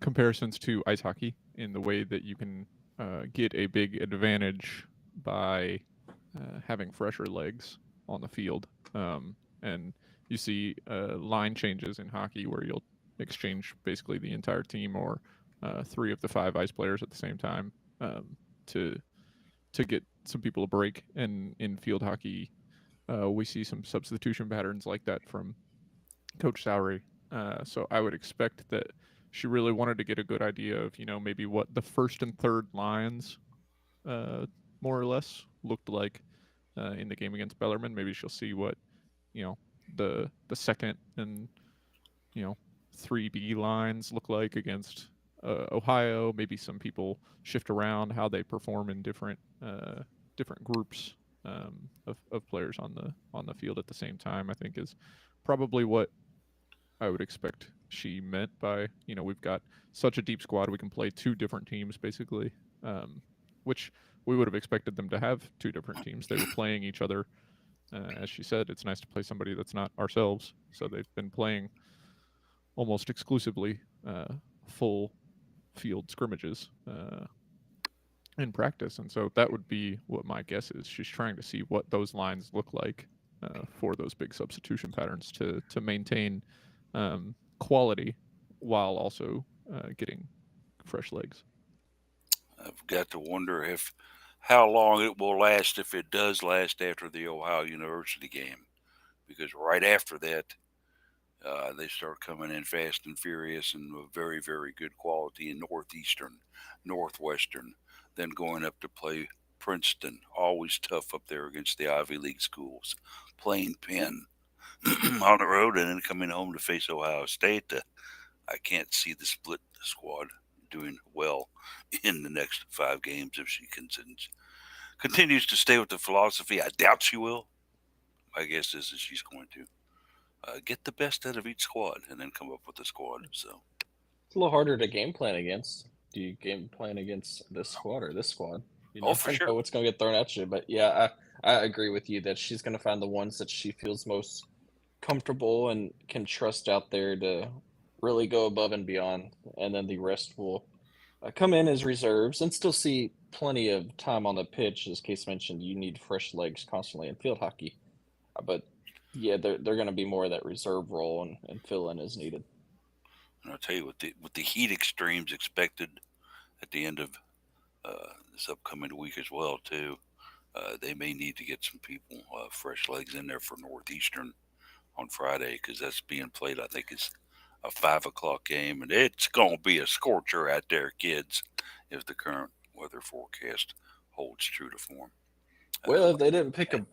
comparisons to ice hockey in the way that you can get a big advantage by having fresher legs on the field. And you see line changes in hockey where you'll exchange basically the entire team or three of the five ice players at the same time to get some people a break. And in field hockey, we see some substitution patterns like that from Coach Sowery. So I would expect that she really wanted to get a good idea of, maybe what the first and third lines more or less looked like in the game against Bellarmine. Maybe she'll see what, the second and, 3B lines look like against Ohio. Maybe some people shift around how they perform in different groups of players on the field at the same time. I think is probably what I would expect she meant by, we've got such a deep squad, we can play two different teams basically, which we would have expected them to have two different teams. They were playing each other. As she said, it's nice to play somebody that's not ourselves. So they've been playing almost exclusively full field scrimmages in practice. And so that would be what my guess is. She's trying to see what those lines look like for those big substitution patterns to maintain quality while also getting fresh legs. I've got to wonder if how long it will last if it does last after the Ohio University game, because right after that they start coming in fast and furious and with very, very good quality in Northeastern, Northwestern, then going up to play Princeton. Always tough up there against the Ivy League schools. Playing Penn on the road and then coming home to face Ohio State. I can't see the split squad doing well in the next 5 games if she continues to stay with the philosophy. I doubt she will. My guess is that she's going to get the best out of each squad and then come up with a squad. So a little harder to game plan against. Do you game plan against this squad or this squad? You Oh, for never sure. know what's going to get thrown at you. But yeah, I agree with you that she's going to find the ones that she feels most comfortable and can trust out there to really go above and beyond. And then the rest will come in as reserves and still see plenty of time on the pitch. As Case mentioned, you need fresh legs constantly in field hockey. But yeah, they're going to be more of that reserve role and fill in as needed. And I'll tell you, with the heat extremes expected at the end of this upcoming week as well, too, they may need to get some people, fresh legs in there for Northeastern on Friday, because that's being played, I think, is a 5 o'clock game, and it's going to be a scorcher out there, kids, if the current weather forecast holds true to form. Well, if they didn't pick a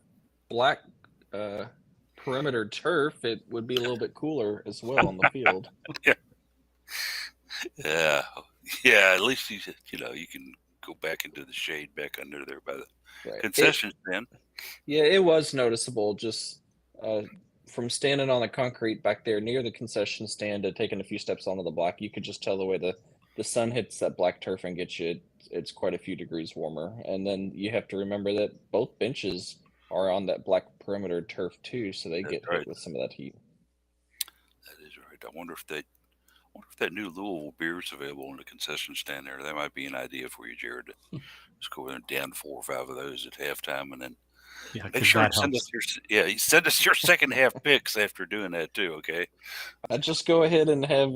black perimeter turf, it would be a little bit cooler as well on the field. Yeah, at least you can go back into the shade back under there by the Right. concession stand. Yeah, it was noticeable just from standing on the concrete back there near the concession stand to taking a few steps onto the block. You could just tell the way the sun hits that black turf and gets you. It's quite a few degrees warmer. And then you have to remember that both benches are on that black perimeter turf too, so they get hit with some of that heat. That is right. I wonder if that new Louisville beer is available in the concession stand there. That might be an idea for you, Jared. Just go in and down 4 or 5 of those at halftime, and then make sure to send us your second half picks after doing that too. Okay. I just go ahead and have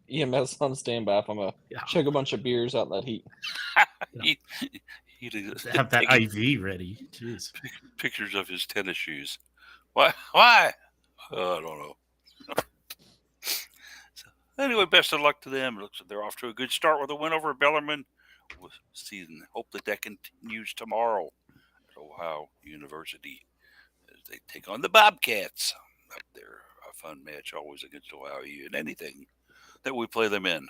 EMS on standby if I'm gonna chug a bunch of beers out in that heat. He'd have that IV ready. Jeez. Pictures of his tennis shoes. Why? I don't know. So, anyway, best of luck to them. It looks like they're off to a good start with a win over Bellarmine. We'll see and hope that continues tomorrow at Ohio University as they take on the Bobcats up there. A fun match always against Ohio U in anything that we play them in.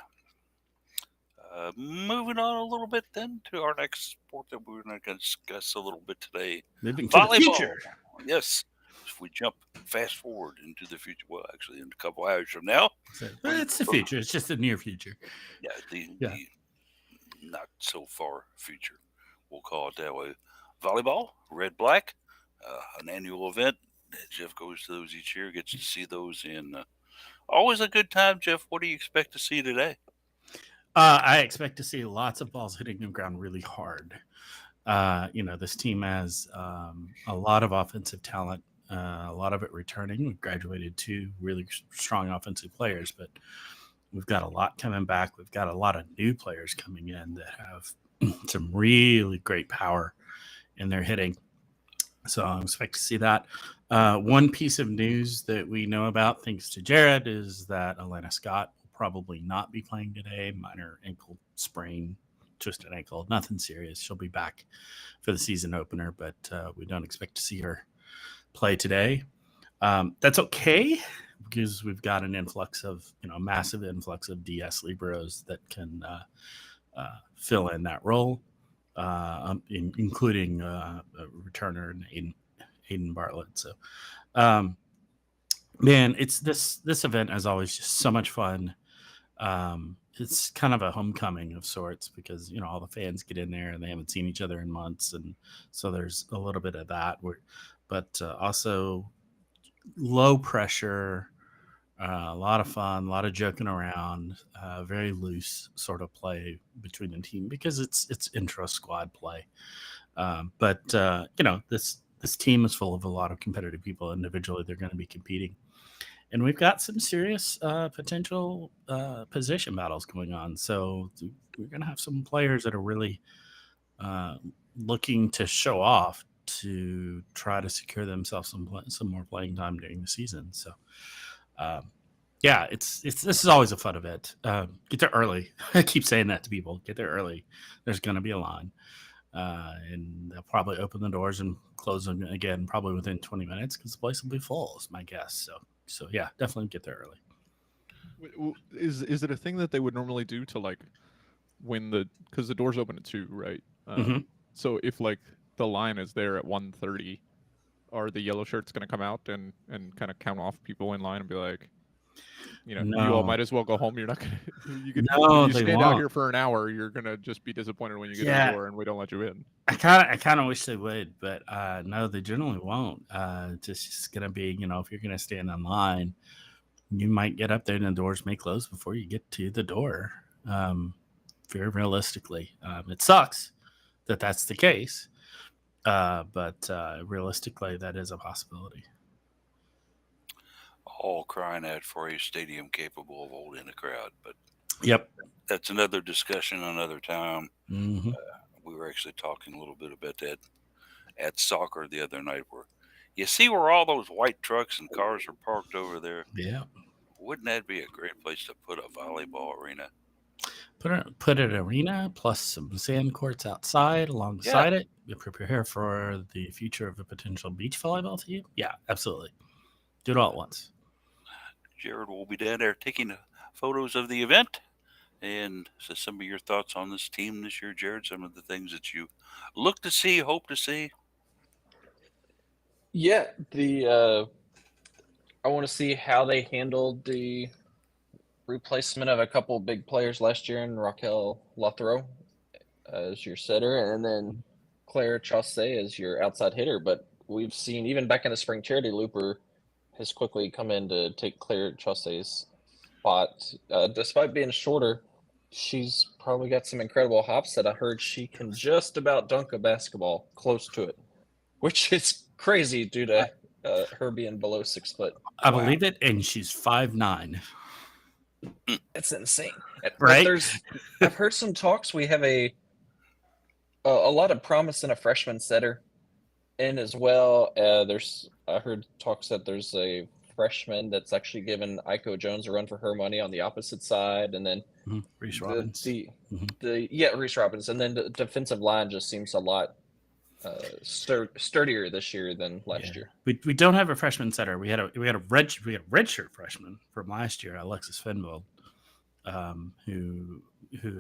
Moving on a little bit then to our next sport that we're going to discuss a little bit today. Moving to the future. Yes. If we jump fast forward into the future, well, actually, in a couple hours from now. It's the future. It's just the near future. Yeah, the not so far future. We'll call it that way. Volleyball, red black, an annual event. Jeff goes to those each year, gets to see those in. Always a good time, Jeff. What do you expect to see today? I expect to see lots of balls hitting the ground really hard. This team has a lot of offensive talent, a lot of it returning. We've graduated 2 really strong offensive players, but we've got a lot coming back. We've got a lot of new players coming in that have some really great power in their hitting. So I expect to see that. One piece of news that we know about, thanks to Jared, is that Alana Scott will probably not be playing today. Minor ankle sprain, twisted ankle, nothing serious. She'll be back for the season opener, but we don't expect to see her play today. That's okay because we've got an influx of, massive influx of DS Liberos that can fill in that role, including a returner and Aiden Bartlett. So, man, it's this event is always just so much fun. It's kind of a homecoming of sorts because all the fans get in there and they haven't seen each other in months, and so there's a little bit of that. But also low pressure, a lot of fun, a lot of joking around, very loose sort of play between the team because it's intro squad play. But this team is full of a lot of competitive people. Individually, they're going to be competing. And we've got some serious potential position battles going on. So we're going to have some players that are really looking to show off to try to secure themselves some more playing time during the season. So, this is always a fun event. Get there early. I keep saying that to people. Get there early. There's going to be a line. And they'll probably open the doors and close them again probably within 20 minutes because the place will be full, is my guess. So yeah, definitely get there early. Is it a thing that they would normally do to because the doors open at 2, right? So if the line is there at 1:30, are the yellow shirts going to come out and kind of count off people in line and be like, You all No, might as well go home. You're not gonna. If no, you they stand out wont. here for an hour, you're gonna just be disappointed when you get to the Yeah, door and we don't let you in. I kind of wish they would, but no, they generally won't. Just gonna be, if you're gonna stand in line, you might get up there and the doors may close before you get to the door. Um, Very realistically, it sucks that that's the case, but realistically, that is a possibility. All crying out for a stadium capable of holding a crowd, but Yep. that's another discussion another time. Hmm. We were actually talking a little bit about that at soccer the other night, where you see where all those white trucks and cars are parked over there. Yeah. Wouldn't that be a great place to put a volleyball arena? Put an arena plus some sand courts outside Yeah, alongside it. You prepare for the future of a potential beach volleyball team. Yeah, absolutely. Do it all at once. Jared will be down there taking photos of the event. And so, some of your thoughts on this team this year, Jared? Some of the things that you look to see, hope to see. Yeah, I want to see how they handled the replacement of a couple big players last year in Raquel Lothero as your setter, and then Claire Chaussee as your outside hitter. But we've seen even back in the spring charity, Looper has quickly come in to take Claire Chaussee's spot. Despite being shorter, she's probably got some incredible hops that I heard she can just about dunk a basketball, close to it, which is crazy due to her being below 6 foot. I Wow. believe it, and she's 5'9". It's insane. But Right? I've heard some talks. We have a lot of promise in a freshman setter in as well. I heard talks that there's a freshman that's actually given Aiko Jones a run for her money on the opposite side, and then Reese Robbins. Reese Robbins, and then the defensive line just seems a lot sturdier this year than last year. We don't have a freshman setter. We had a redshirt freshman from last year, Alexis Fenvold, who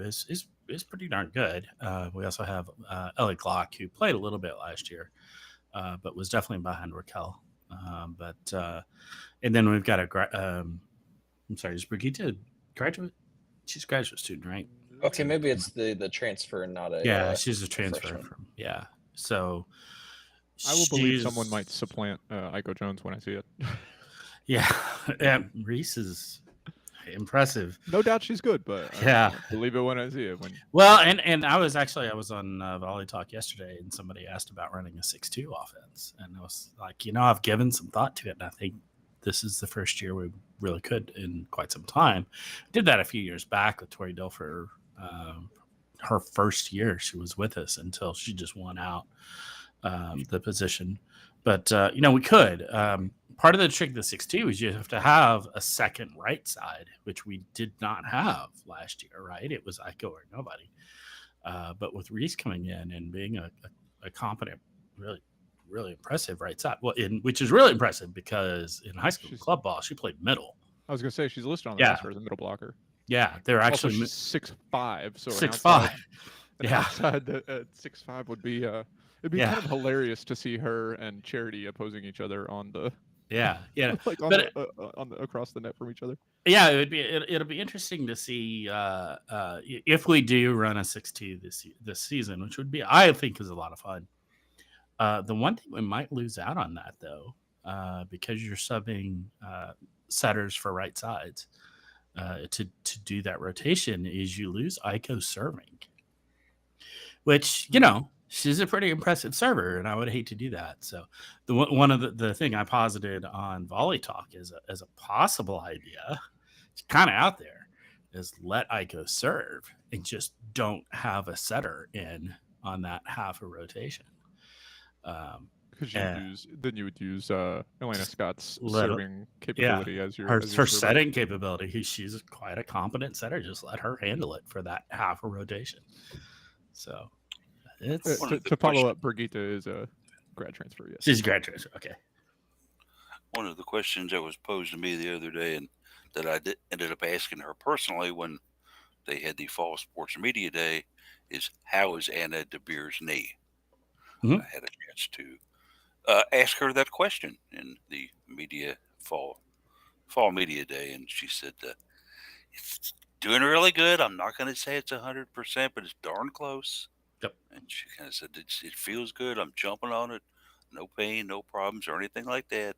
is pretty darn good. We also have Ellie Glock, who played a little bit last year, but was definitely behind Raquel. And then we've got I'm sorry, is Brigitte graduate? She's a graduate student, right? Okay, maybe it's the transfer, not a she's a transfer freshman. from So I will believe someone might supplant Aiko Jones when I see it. Yeah, Reese is impressive. No doubt she's good, but Yeah. I believe it when I see it. Well, and I was on Volley Talk yesterday, and somebody asked about running a 6-2 offense, and I was like, I've given some thought to it, and I think this is the first year we really could in quite some time. Did that a few years back with Tori Dilfer. Her first year she was with us until she just won out the position. But, we could. Part of the trick of the 6-2 is you have to have a second right side, which we did not have last year, right? It was Aiko or nobody. But with Reese coming in and being a competent, really, really impressive right side, which is really impressive because in high school club ball, she played middle. I was going to say, she's listed on the roster as a middle blocker. Yeah, they're actually also, she's 6'5", so 6'5". Outside at 6'5" would be it'd be kind of hilarious to see her and Charity opposing each other on the like on the across the net from each other. Yeah, it'll be interesting to see if we do run a 6-2 this season, which would be, I think, is a lot of fun. The one thing we might lose out on that though, because you're subbing setters for right sides to do that rotation, is you lose Aiko serving, which she's a pretty impressive server, and I would hate to do that. So one of the thing I posited on Volley Talk as a possible idea, it's kind of out there, is let Aiko serve and just don't have a setter in on that half a rotation. Because you would use Elena Scott's serving capability as your her setting capability. She's quite a competent setter. Just let her handle it for that half a rotation. So it's to follow up. Brigitte is a grad transfer. Yes, she's a grad transfer. Okay. One of the questions that was posed to me the other day, and that I ended up asking her personally when they had the fall sports media day, is how is Anna DeBeer's knee? Mm-hmm. I had a chance to ask her that question in the media fall fall media day, and she said it's doing really good. I'm not going to say it's 100%, but it's darn close. Yep. And she kind of said it feels good. I'm jumping on it. No pain, no problems, or anything like that.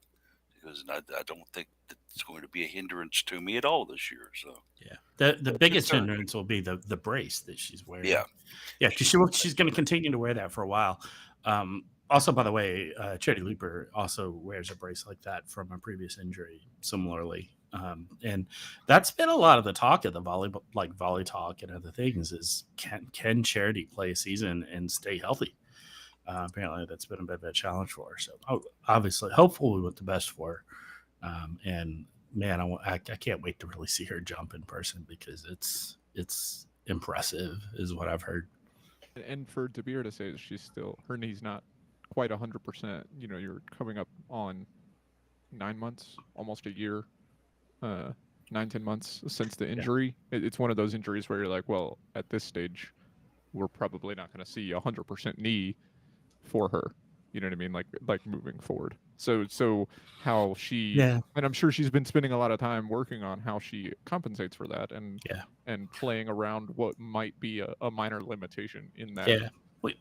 Because I don't think that it's going to be a hindrance to me at all this year. So Yeah. The biggest concerned. hindrance will be the brace that she's wearing. Yeah. Yeah, because she's going to continue to wear that for a while. Also, by the way, Charity Looper also wears a brace like that from a previous injury, similarly. And that's been a lot of the talk of the volley talk and other things is can Charity play a season and stay healthy? Apparently, that's been a bit of a challenge for her. So, obviously, hopefully, we want the best for her. And man, I can't wait to really see her jump in person because it's impressive, is what I've heard. And for DeBeer to say that she's still her knee's not quite 100%. You know, you're coming up on 9 months, almost a year, 9-10 months since the injury. It's one of those injuries where you're like, well, at this stage, we're probably not going to see 100% knee for her. You know what I mean? Like moving forward. So how she and I'm sure she's been spending a lot of time working on how she compensates for that and playing around what might be a minor limitation in that. Yeah.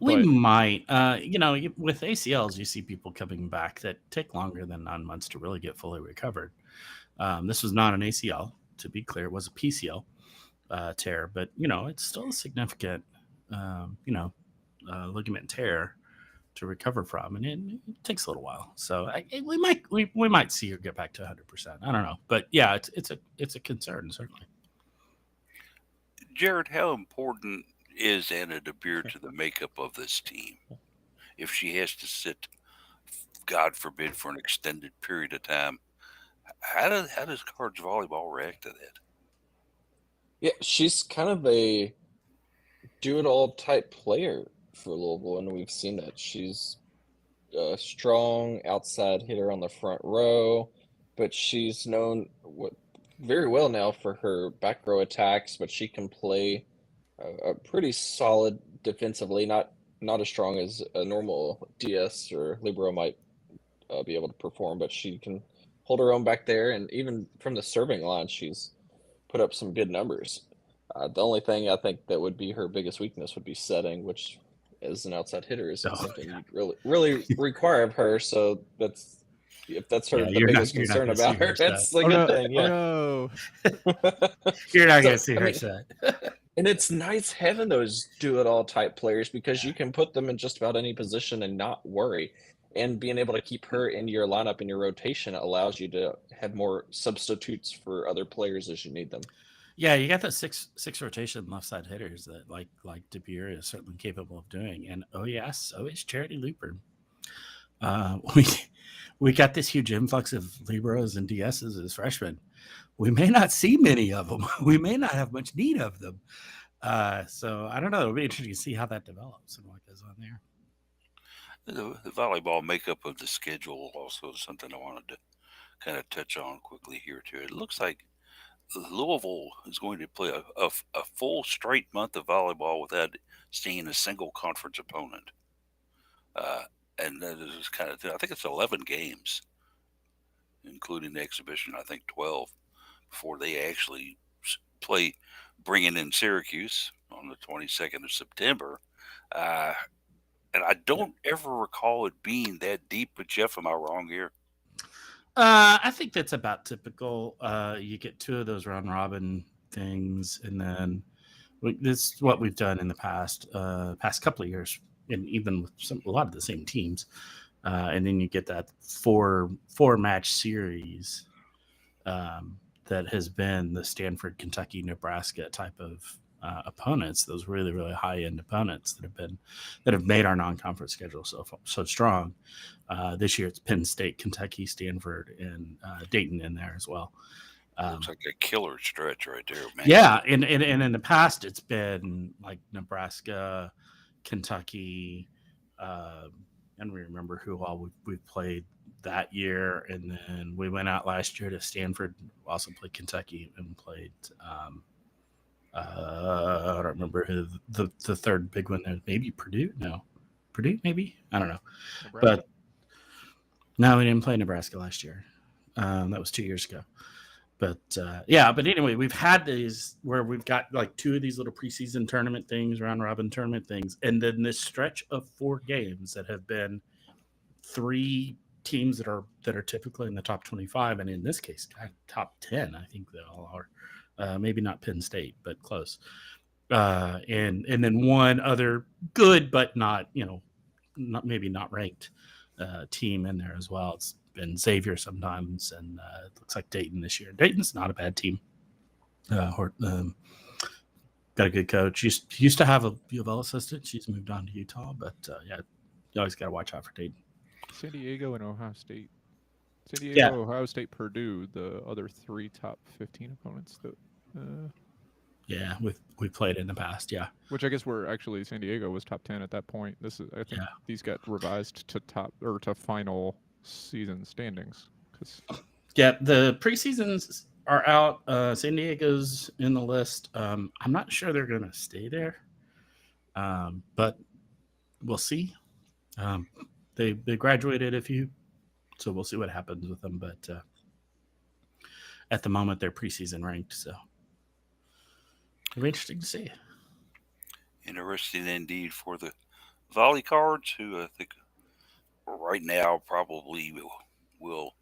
We might, with ACLs, you see people coming back that take longer than 9 months to really get fully recovered. This was not an ACL, to be clear. It was a PCL tear, but, it's still a significant, ligament tear to recover from, and it takes a little while. So we might see her get back to 100%. I don't know, but yeah, it's a concern certainly. Jared, how important is Anna DeBeer to the makeup of this team? If she has to sit, God forbid, for an extended period of time, how does Cards volleyball react to that? Yeah, she's kind of a do-it-all type player for Louisville, and we've seen that. She's a strong outside hitter on the front row, but she's known very well now for her back row attacks, but she can play a pretty solid defensively, not as strong as a normal DS or libero might be able to perform, but she can hold her own back there, and even from the serving line, she's put up some good numbers. The only thing I think that would be her biggest weakness would be setting, which as an outside hitter isn't something you'd really require of her. So if that's her the biggest concern about her, that's a good thing. Yeah. Oh, no. You're not gonna see her set. And it's nice having those do-it-all type players because you can put them in just about any position and not worry. And being able to keep her in your lineup in your rotation allows you to have more substitutes for other players as you need them. Yeah, you got those six rotation left side hitters that like DeBeer is certainly capable of doing, and so is Charity Looper. We got this huge influx of liberos and DSs as freshmen. We may not see many of them. We may not have much need of them. So I don't know. It'll be interesting to see how that develops and what goes on there. The volleyball makeup of the schedule also is something I wanted to kind of touch on quickly here too. It looks like Louisville is going to play a full straight month of volleyball without seeing a single conference opponent. And that is kind of, I think it's 11 games, including the exhibition, I think 12, before they actually play, bringing in Syracuse on the 22nd of September. And I don't ever recall it being that deep, but Jeff, am I wrong here? I think that's about typical. You get two of those round robin things, and then this is what we've done in the past couple of years, and even with a lot of the same teams. And then you get that four match series that has been the Stanford, Kentucky, Nebraska type of opponents. Those really, really high end opponents that have made our non-conference schedule so strong. This year it's Penn State, Kentucky, Stanford, and Dayton in there as well. Looks like a killer stretch right there, man. Yeah, and in the past it's been like Nebraska, Kentucky, and we remember who all we've played that year, and then we went out last year to Stanford, also played Kentucky, and played I don't remember who the third big one is. Maybe Purdue? No. Purdue, maybe? I don't know. Nebraska? But no, we didn't play Nebraska last year. That was 2 years ago. But yeah, but anyway, we've had these where we've got like two of these little preseason tournament things, round robin tournament things, and then this stretch of 4 games that have been 3 teams that are typically in the top 25, and in this case, top 10. I think they all are. Maybe not Penn State, but close. And then one other good but not maybe not ranked team in there as well. It's been Xavier sometimes, and it looks like Dayton this year. Dayton's not a bad team. Got a good coach. Used to have a UofL assistant. She's moved on to Utah, but yeah, you always got to watch out for Dayton. San Diego and Ohio State. San Diego, Yeah. Ohio State, Purdue, the other 3 top 15 opponents that. Yeah, we played in the past. Yeah, which I guess were actually San Diego was top 10 at that point. I think these got revised to top or to final season standings. Yeah, the preseasons are out. San Diego's in the list. I'm not sure they're going to stay there, but we'll see. They graduated a few, so we'll see what happens with them. But at the moment, they're preseason ranked, so it'll be interesting to see. Interesting indeed for the Volley Cards, who I think right now probably will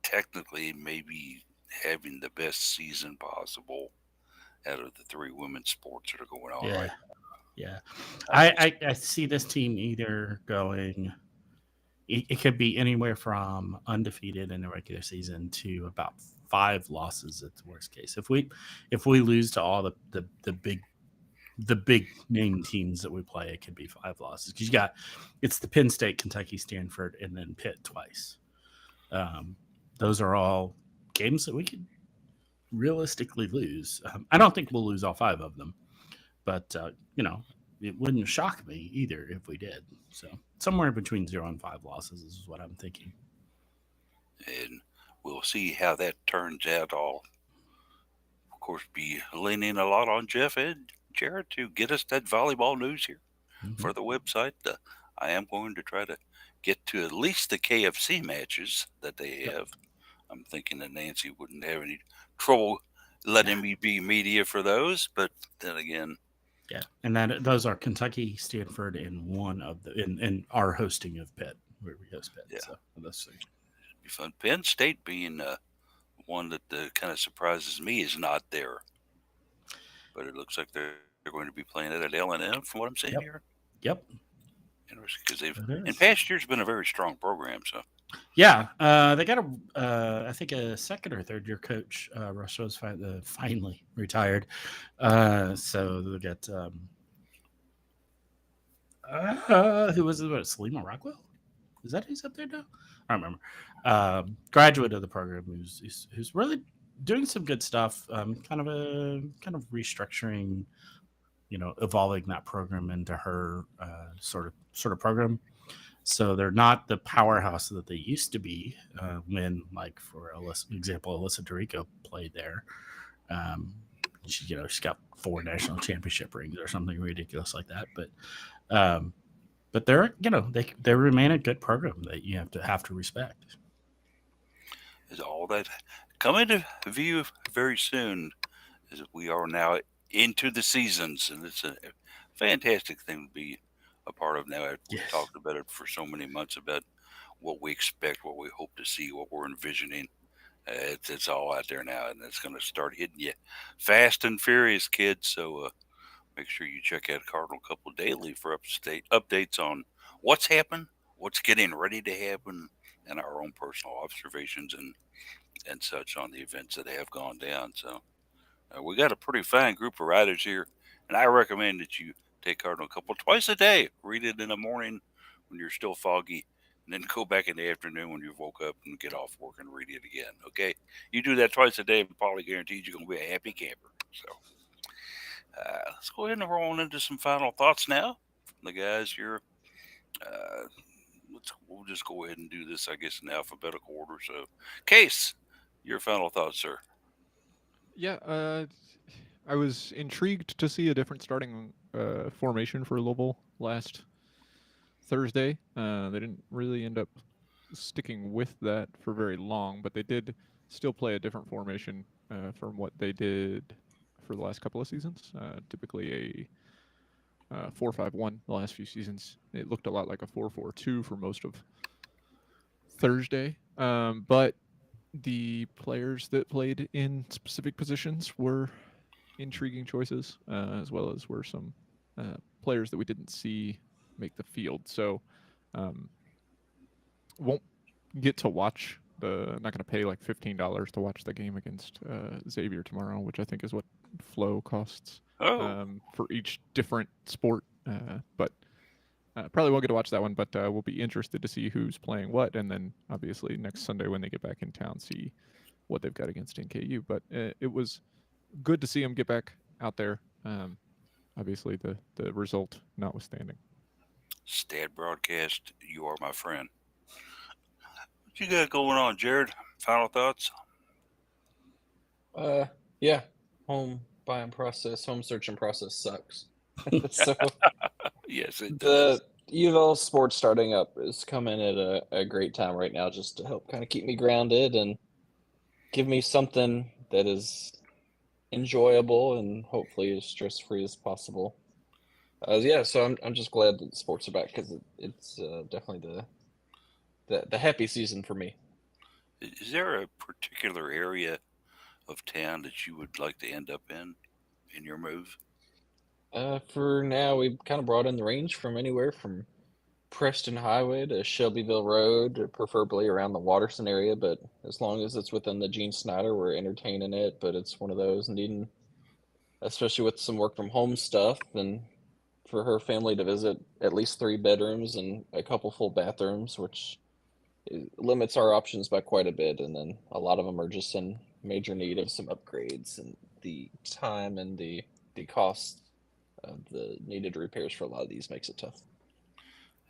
technically maybe having the best season possible out of the 3 women's sports that are going on right now. Yeah. I see this team either going it could be anywhere from undefeated in the regular season to about 5 losses at the worst case. If we lose to all the big name teams that we play, it could be 5 losses. Because it's the Penn State, Kentucky, Stanford, and then Pitt twice. Those are all games that we could realistically lose. I don't think we'll lose all 5 of them, but it wouldn't shock me either if we did. So somewhere between 0 and 5 losses is what I'm thinking. And we'll see how that turns out. I'll, of course, be leaning a lot on Jeff and Jared to get us that volleyball news here for the website. I am going to try to get to at least the KFC matches that they have. Yep. I'm thinking that Nancy wouldn't have any trouble letting me be media for those, but then again. Yeah, and those are Kentucky, Stanford, and one of the in our hosting of Pitt, where we host Pitt. Yeah, so let's see. It'd be fun. Penn State being one that kind of surprises me is not there, but it looks like they're going to be playing it at L&M from what I'm seeing here. Yep. Interesting, because they've in past years been a very strong program. So. Yeah, they got I think a second or third year coach. Russ Rose finally retired, so they got who was it? Salima Rockwell? Is that who's up there now? I don't remember. Graduate of the program who's really doing some good stuff. Kind of restructuring, evolving that program into her sort of program. So they're not the powerhouse that they used to be when, like, for example, Alyssa Dorico played there. She's got 4 national championship rings or something ridiculous like that. But they're they remain a good program that you have to respect. Is all that coming to view very soon? As we are now into the seasons, and it's a fantastic thing to be a part of now. We've talked about it for so many months about what we expect, what we hope to see, what we're envisioning. It's all out there now, and it's going to start hitting you fast and furious, kids. So make sure you check out Cardinal Couple Daily for updates on what's happened, what's getting ready to happen, and our own personal observations and such on the events that have gone down. So we got a pretty fine group of writers here, and I recommend that you take Cardinal Couple twice a day. Read it in the morning when you're still foggy, and then go back in the afternoon when you've woke up and get off work and read it again. Okay? You do that twice a day, and Polly guarantees you're going to be a happy camper. So let's go ahead and roll on into some final thoughts now from the guys here. We'll just go ahead and do this, I guess, in alphabetical order. So, Case, your final thoughts, sir. Yeah, I was intrigued to see a different starting formation for Louisville last Thursday. They didn't really end up sticking with that for very long, but they did still play a different formation from what they did for the last couple of seasons. Typically a 4-5-1 the last few seasons. It looked a lot like a 4-4-2 for most of Thursday. But the players that played in specific positions were intriguing choices, as well as were some players that we didn't see make the field. So um, won't get to watch the. Not going to pay like $15 to watch the game against Xavier tomorrow, which I think is what Flow costs Oh, for each different sport. But probably won't get to watch that one, but we'll be interested to see who's playing what, and then obviously next Sunday when they get back in town, see what they've got against NKU. But it was good to see them get back out there. Obviously, the result notwithstanding. Stad broadcast, you are my friend. What you got going on, Jared? Final thoughts? Yeah, home buying process, home searching process sucks. So Yes, it the does. UofL sports starting up is coming at a great time right now, just to help kind of keep me grounded and give me something that is enjoyable and hopefully as stress free as possible. Yeah, so I'm just glad that sports are back because it's definitely the happy season for me. Is there a particular area of town that you would like to end up in your move? For now, we've kind of brought in the range from anywhere from Preston Highway to Shelbyville Road, preferably around the Waterson area, but as long as it's within the Gene Snyder, we're entertaining it. But it's one of those needing, especially with some work from home stuff, and for her family to visit at least 3 bedrooms and a couple full bathrooms, which limits our options by quite a bit. And then a lot of them are just in major need of some upgrades, and the time and the cost of the needed repairs for a lot of these makes it tough.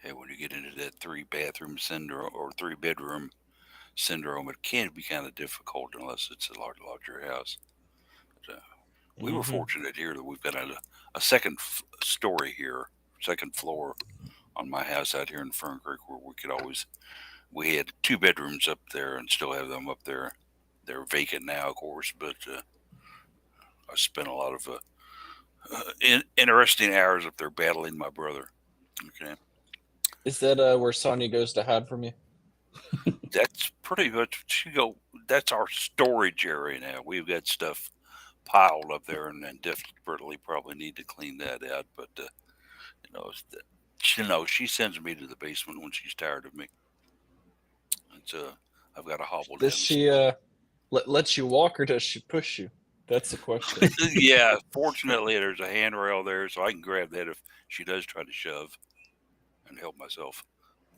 Hey, when you get into that three bathroom syndrome or three bedroom syndrome, it can be kind of difficult unless it's a larger house. But, we were Hmm. fortunate here that we've got a second story here, second floor on my house out here in Fern Creek, where we could always we had 2 bedrooms up there and still have them up there. They're vacant now, of course, but I spent a lot of interesting hours up there battling my brother. Okay, Is that where Sonya goes to hide from you? that's pretty much you go. That's our storage area now. We've got stuff piled up there, and desperately probably need to clean that out. But you know, she sends me to the basement when she's tired of me. It's I've got to hobble Does down. she let you walk or does she push you? That's the question. Yeah, fortunately, there's a handrail there, so I can grab that if she does try to shove and help myself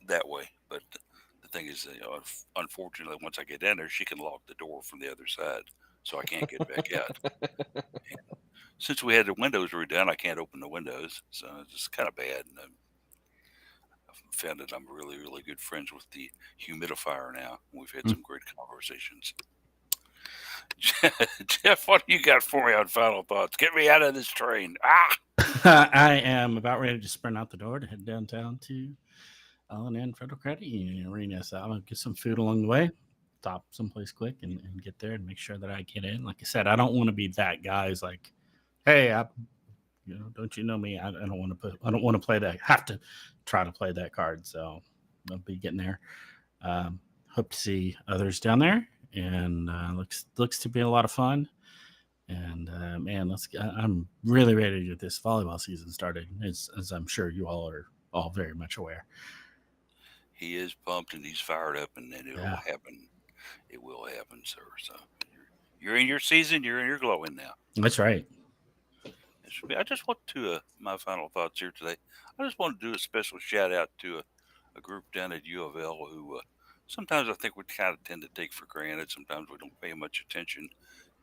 that way. But the thing is, unfortunately, once I get down there, she can lock the door from the other side, so I can't get back out. Since we had the windows redone, I can't open the windows, so it's kind of bad. And I've found that I'm really, really good friends with the humidifier now. We've had some great conversations. Jeff, what do you got for me on final thoughts? Get me out of this train. Ah! I am about ready to sprint out the door to head downtown to L&N Federal Credit Union Arena. So I'm going to get some food along the way, stop someplace quick and get there and make sure that I get in. Like I said, I don't want to be that guy who's like, hey, don't you know me? I don't want to I don't want to play that. Have to try to play that card. So I'll be getting there. Hope to see others down there, and looks to be a lot of fun. And man, I'm really ready to get this volleyball season started, as I'm sure you all are all very much aware. He is pumped and he's fired up, and it'll Yeah, happen. It will happen, sir. So you're in your season. You're in your glowing now. that's right. It should be. I just want to my final thoughts here today. I just want to do a special shout out to a group down at U of L who sometimes I think we kind of tend to take for granted. Sometimes we don't pay much attention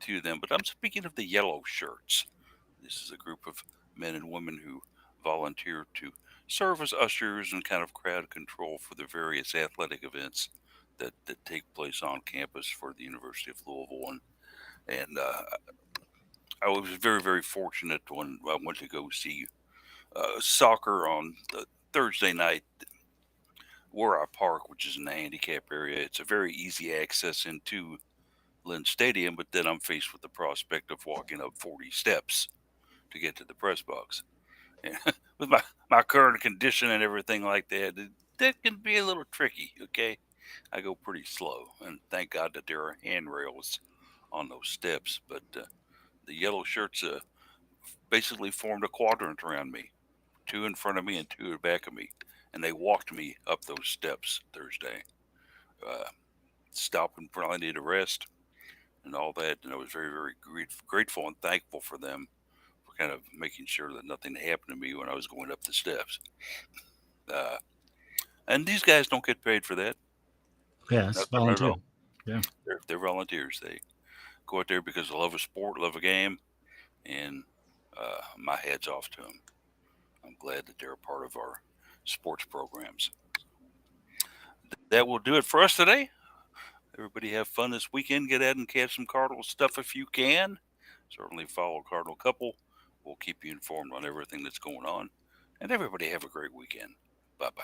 to them. But I'm speaking of the yellow shirts. This is a group of men and women who volunteer to serve as ushers and kind of crowd control for the various athletic events that take place on campus for the University of Louisville. And I was very, very fortunate when I went to go see soccer on the Thursday night where I park, which is in the handicap area, it's a very easy access into Lynn Stadium, but then I'm faced with the prospect of walking up 40 steps to get to the press box. And with my current condition and everything like that, that can be a little tricky, okay? I go pretty slow, and thank God that there are handrails on those steps. But the yellow shirts basically formed a quadrant around me, 2 in front of me and 2 in the back of me, and they walked me up those steps Thursday. Stopping for I needed a rest and all that, and I was very, very grateful and thankful for them for kind of making sure that nothing happened to me when I was going up the steps. And these guys don't get paid for that. Yeah, it's Not at volunteer. all. Yeah. They're volunteers. They go out there because they love a sport, love a game, and my hat's off to them. I'm glad that they're a part of our sports programs. That will do it for us today. Everybody have fun this weekend. Get out and catch some Cardinal stuff if you can. Certainly follow Cardinal Couple. We'll keep you informed on everything that's going on. And everybody have a great weekend.